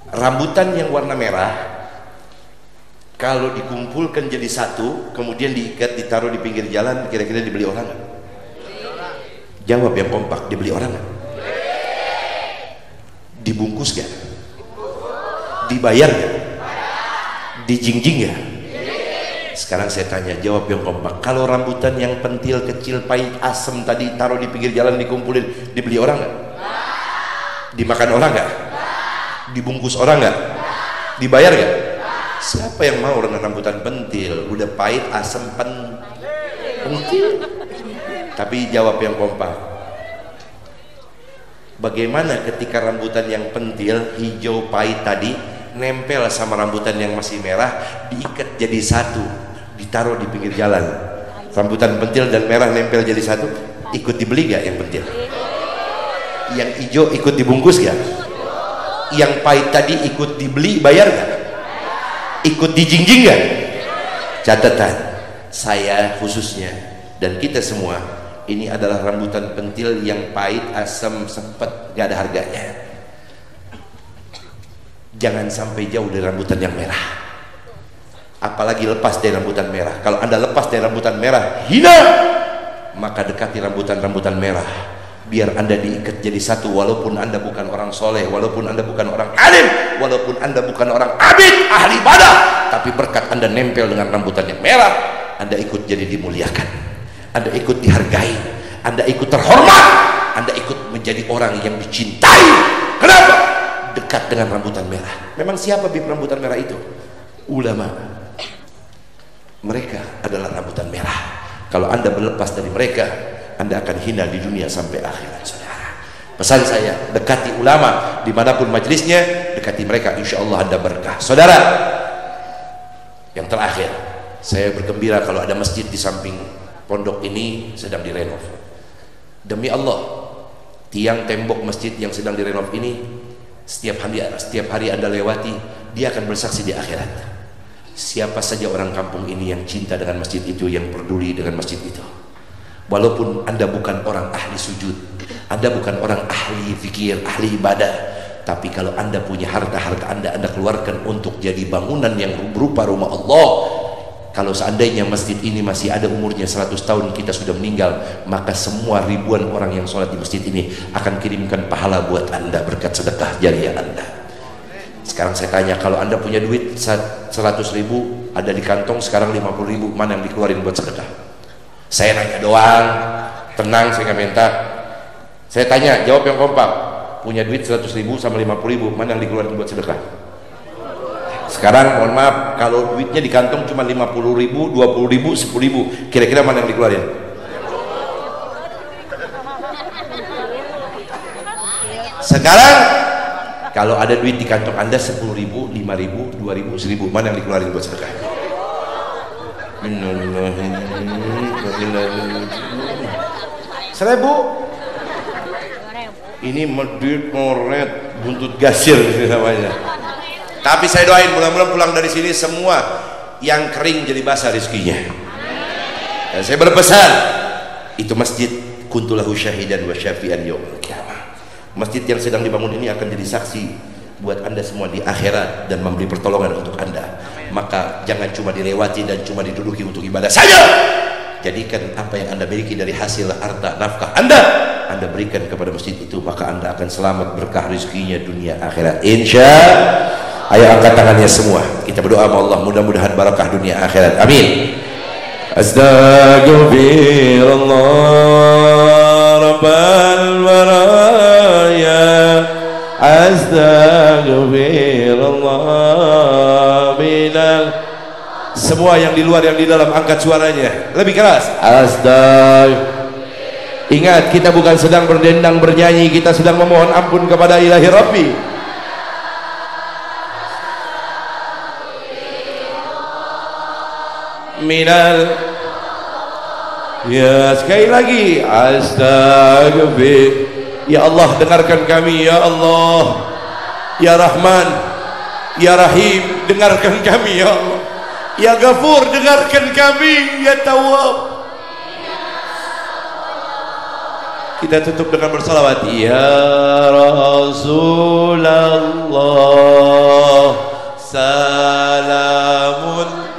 rambutan yang warna merah, kalau dikumpulkan jadi satu, kemudian diikat, ditaruh di pinggir jalan, kira-kira dibeli orang gak? Jawab yang kompak, dibeli orang gak? Dibungkus gak? Dibayar gak? Dijingjing gak? Sekarang saya tanya, jawab yang kompak. Kalau rambutan yang pentil, kecil, pahit, asem tadi taruh di pinggir jalan, dikumpulin, dibeli orang gak? Dimakan orang gak? Dibungkus orang gak? Dibayar gak? Siapa yang mau dengan rambutan pentil? Udah pahit, asem, pentil. Tapi jawab yang kompak. Bagaimana ketika rambutan yang pentil, hijau, pahit tadi nempel sama rambutan yang masih merah, diikat jadi satu, ditaruh di pinggir jalan. Rambutan pentil dan merah nempel jadi satu, ikut dibeli gak yang pentil? Yang hijau ikut dibungkus gak? Yang pahit tadi ikut dibeli, bayar gak? Ikut dijingjing gak? Catatan, saya khususnya dan kita semua, ini adalah rambutan pentil yang pahit, asam, sepet, gak ada harganya. Jangan sampai jauh dari rambutan yang merah, apalagi lepas dari rambutan merah. Kalau Anda lepas dari rambutan merah, hina, maka dekati rambutan-rambutan merah, biar Anda diikat jadi satu. Walaupun Anda bukan orang soleh, walaupun Anda bukan orang alim, walaupun Anda bukan orang abid, ahli ibadah, tapi berkat Anda nempel dengan rambutan yang merah, Anda ikut jadi dimuliakan, Anda ikut dihargai, Anda ikut terhormat, Anda ikut menjadi orang yang dicintai. Kenapa? dekat dengan rambutan merah. Memang siapa bib rambutan merah itu? Ulama. Mereka adalah rambutan merah. Kalau Anda berlepas dari mereka, Anda akan hina di dunia sampai akhirat, saudara. Pesan saya, dekati ulama dimanapun majelisnya, dekati mereka, insya Allah Anda berkah. Saudara, yang terakhir, saya bergembira kalau ada masjid di samping pondok ini sedang direnov. Demi Allah, tiang tembok masjid yang sedang direnov ini, setiap hari Anda lewati, dia akan bersaksi di akhirat. Siapa saja orang kampung ini yang cinta dengan masjid itu, yang peduli dengan masjid itu, walaupun Anda bukan orang ahli sujud, Anda bukan orang ahli fikir, ahli ibadah, tapi kalau Anda punya harta-harta Anda keluarkan untuk jadi bangunan yang berupa rumah Allah. Kalau seandainya masjid ini masih ada umurnya 100 tahun, kita sudah meninggal, maka semua ribuan orang yang sholat di masjid ini akan kirimkan pahala buat Anda berkat sedekah jariah Anda. Sekarang saya tanya, kalau Anda punya duit 100 ribu ada di kantong, sekarang 50 ribu, mana yang dikeluarin buat sedekah? Saya nanya doang, tenang, saya nggak minta. Saya tanya, jawab yang kompak. Punya duit 100 ribu sama 50 ribu, mana yang dikeluarin buat sedekah? Sekarang mohon maaf, kalau duitnya di kantong cuma 50 ribu, 20 ribu, 10 ribu, kira-kira mana yang dikeluarin? Sekarang kalau ada duit di kantong Anda 10 ribu, 5 ribu, 2 ribu, 1000, mana yang dikeluarin buat sedekah? Seribu. Ini medit moret buntut gasir namanya. Tapi saya doain mudah-mudahan pulang dari sini semua yang kering jadi basah rezekinya. Dan saya berpesan, itu masjid kuntulahu syahidan wa syafi'an yaumil qiyamah. Masjid yang sedang dibangun ini akan jadi saksi buat Anda semua di akhirat dan memberi pertolongan untuk Anda. Maka jangan cuma dilewati dan cuma diduduki untuk ibadah saja. Jadikan apa yang Anda miliki dari hasil harta nafkah Anda berikan kepada masjid itu, maka Anda akan selamat berkah rezekinya dunia akhirat. Insya. Ayo angkat tangannya semua. Kita berdoa sama Allah, mudah-mudahan barakah dunia akhirat. Amin. Astaghfirullah rabbal baraya. Astaghfirullah minal. Semua yang di luar yang di dalam angkat suaranya lebih keras. Ingat, kita bukan sedang berdendang bernyanyi, kita sedang memohon ampun kepada Ilahi Rabbi. Minal. Ya, sekali lagi. Astagfir. Ya Allah, dengarkan kami ya Allah. Ya Rahman, ya Rahim, dengarkan kami ya Allah. Ya Ghafur, dengarkan kami ya Tawwab. Kita tutup dengan bersalawat. Ya Rasulullah, salamun.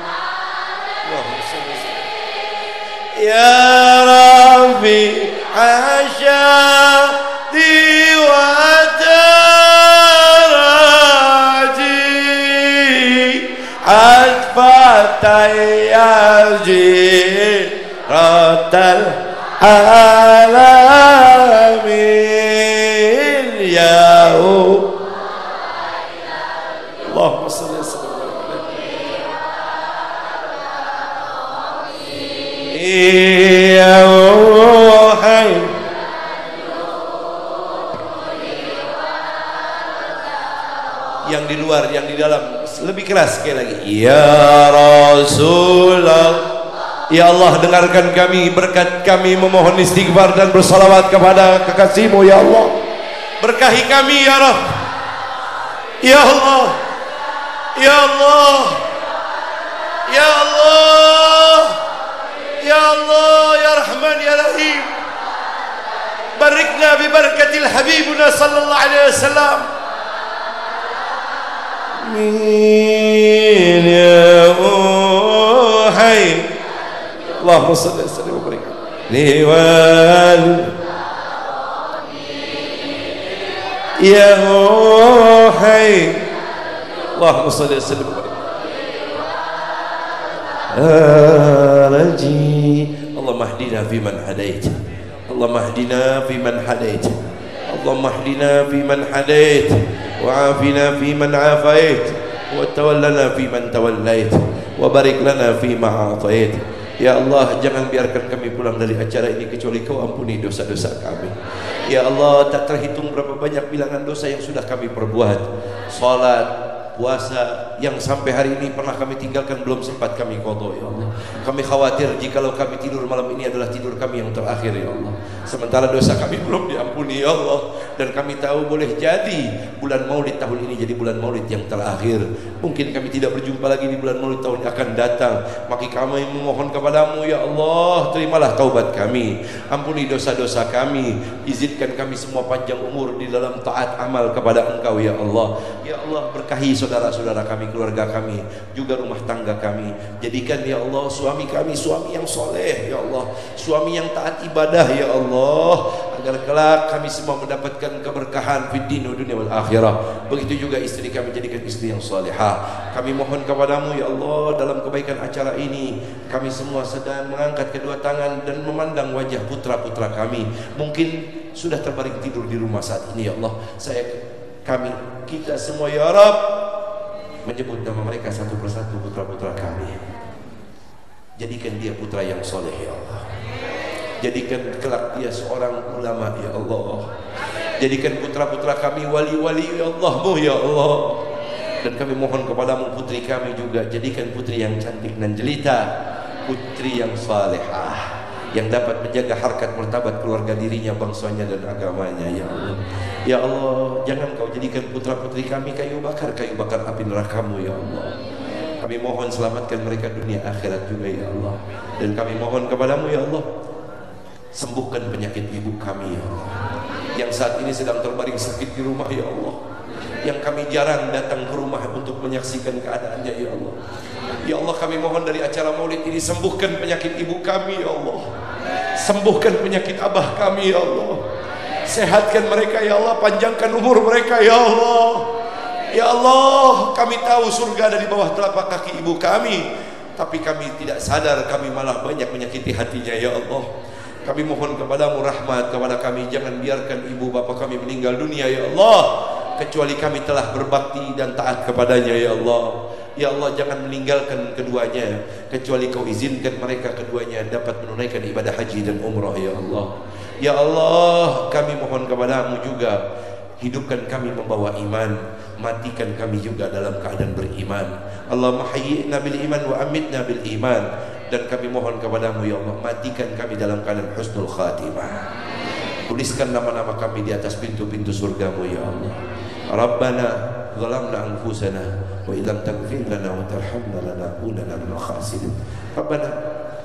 Ya Rabbi asyadi wa daraji atfatayyaji ratal alamin ya Allahumma salli ala sayyidina ya Hai. Yang di luar, yang di dalam lebih keras sekali lagi. Ya Rasulullah, ya Allah, dengarkan kami, berkat kami memohon istighfar dan bersalawat kepada kekasih-Mu ya Allah. Berkahi kami ya Rabb. Ya Allah, ya Allah, ya Allah, ya Allah, ya Rahman, ya Rahim. Barikna bi barakatil Habibuna sallallahu alaihi wasallam. Amin ya Hai. Allahumma salli wa sallim wa barik liwal ya Hai. Allahumma salli wa sallim wa barik raji. Allahumma hdina fi man hadait. Allahumma hdina fi man hadait. Allahumma hdina fi man hadait. وعافنا فيمن عافيت وتولنا فيمن توليت وبارك لنا فيما أعطيت. Ya Allah, jangan biarkan kami pulang dari acara ini kecuali Kau ampuni dosa-dosa kami. Ya Allah, tak terhitung berapa banyak bilangan dosa yang sudah kami perbuat. Salat, puasa yang sampai hari ini pernah kami tinggalkan belum sempat kami qadha ya Allah. Kami khawatir jikalau kami tidur malam ini adalah tidur kami yang terakhir ya Allah. Sementara dosa kami belum diampuni ya Allah. Dan kami tahu boleh jadi bulan Maulid tahun ini jadi bulan Maulid yang terakhir. Mungkin kami tidak berjumpa lagi di bulan Maulid tahun yang akan datang. Maka kami memohon kepadamu ya Allah, terimalah taubat kami, ampuni dosa-dosa kami, izinkan kami semua panjang umur di dalam taat amal kepada Engkau ya Allah. Ya Allah, berkahi saudara-saudara kami, keluarga kami, juga rumah tangga kami. Jadikan ya Allah suami kami suami yang soleh ya Allah, suami yang taat ibadah ya Allah, agar kelak kami semua mendapatkan keberkahan fid din wa dunya wal akhirah. Begitu juga istri kami, jadikan istri yang salihah. Kami mohon kepadamu ya Allah, dalam kebaikan acara ini kami semua sedang mengangkat kedua tangan dan memandang wajah putra-putra kami. Mungkin sudah terbaring tidur di rumah saat ini ya Allah. Kita semua ya Rabb menyebut nama mereka satu persatu, putra-putra kami. Jadikan dia putra yang soleh ya Allah. Jadikan kelak dia seorang ulama ya Allah. Jadikan putra-putra kami wali-wali ya Allahmu ya Allah. Dan kami mohon kepadamu putri kami juga, jadikan putri yang cantik dan jelita, putri yang salehah, yang dapat menjaga harkat martabat keluarga dirinya, bangsanya dan agamanya ya Allah. Ya Allah, jangan Kau jadikan putra-putri kami kayu bakar api neraka-Mu ya Allah. Kami mohon selamatkan mereka dunia akhirat juga ya Allah. Dan kami mohon kepadamu ya Allah, sembuhkan penyakit ibu kami ya Allah, yang saat ini sedang terbaring sakit di rumah ya Allah, yang kami jarang datang ke rumah untuk menyaksikan keadaannya ya Allah. Ya Allah, kami mohon dari acara maulid ini, sembuhkan penyakit ibu kami ya Allah, sembuhkan penyakit abah kami ya Allah, sehatkan mereka ya Allah, panjangkan umur mereka ya Allah. Ya Allah, kami tahu surga ada di bawah telapak kaki ibu kami, tapi kami tidak sadar kami malah banyak menyakiti hatinya ya Allah. Kami mohon kepadamu rahmat kepada kami, jangan biarkan ibu bapa kami meninggal dunia ya Allah, kecuali kami telah berbakti dan taat kepadanya ya Allah. Ya Allah, jangan meninggalkan keduanya kecuali Kau izinkan mereka keduanya dapat menunaikan ibadah haji dan umrah ya Allah. Ya Allah, kami mohon kepadamu juga, hidupkan kami membawa iman, matikan kami juga dalam keadaan beriman. Allahumma hayyina bil iman wa amitna bil iman. Dan kami mohon kepadamu ya Allah, matikan kami dalam keadaan husnul khatimah. Tuliskan nama-nama kami di atas pintu-pintu surgamu ya Allah. Rabbana zalamna anfusana wa illam taghfir lana wa tarhamna lanakunanna minal khasirin. Rabbana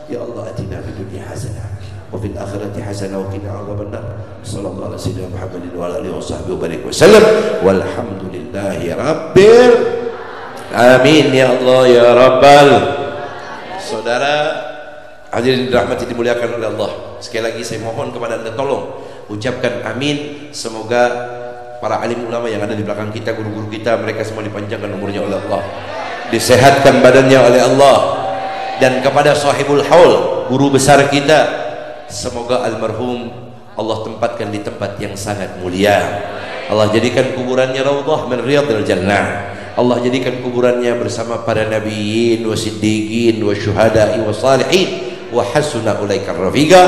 ya Allah, atina fid dunya hasanah wa fil akhirati hasanah wa qina adzabannar. Sallallahu alaihi wasallam Muhammadin wa alihi washabbihi wa barik wasallam. Walhamdulillahi rabbil amin ya Allah ya rabbal. Saudara hadirin dirahmati dimuliakan oleh Allah, sekali lagi saya mohon kepada Anda, tolong ucapkan amin. Semoga para alim ulama yang ada di belakang kita, guru-guru kita, mereka semua dipanjangkan umurnya oleh Allah, disehatkan badannya oleh Allah. Dan kepada sahibul haul, guru besar kita, semoga almarhum Allah tempatkan di tempat yang sangat mulia. Allah jadikan kuburannya raudhah min riyadil jannah. Allah jadikan kuburannya bersama para nabiyyin wa siddiqin wa syuhada'i wa salihin wa hasuna ulaika rafiqa.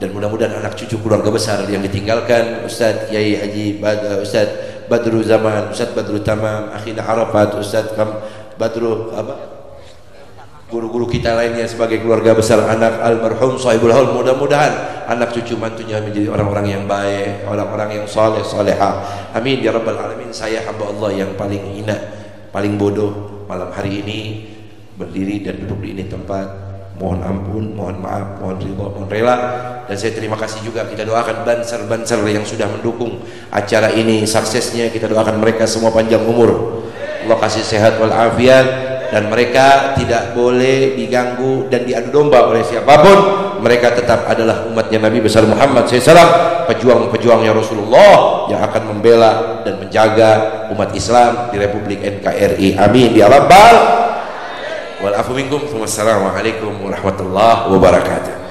Dan mudah-mudahan anak cucu keluarga besar yang ditinggalkan, Ustaz Yai Haji Ustaz Badru Zaman, Ustaz Badru Tamam, Akhina Arafat, Ustaz Badru guru-guru kita lainnya sebagai keluarga besar anak almarhum sahibul haul, mudah-mudahan anak cucu mantunya menjadi orang-orang yang baik, orang-orang yang saleh salehah. Amin ya rabbal alamin. Saya hamba Allah yang paling hina, paling bodoh malam hari ini berdiri dan duduk di ini tempat. Mohon ampun, mohon maaf, mohon ridha, mohon rela. Dan saya terima kasih juga, kita doakan banser-banser yang sudah mendukung acara ini suksesnya, kita doakan mereka semua panjang umur, Allah kasih sehat walafiat, dan mereka tidak boleh diganggu dan diadu domba oleh siapapun. Mereka tetap adalah umatnya Nabi besar Muhammad SAW, pejuang-pejuangnya Rasulullah yang akan membela dan menjaga umat Islam di Republik NKRI. Amin ya rabbal. Wal afu minkum. Wassalamualaikum warahmatullahi wabarakatuh.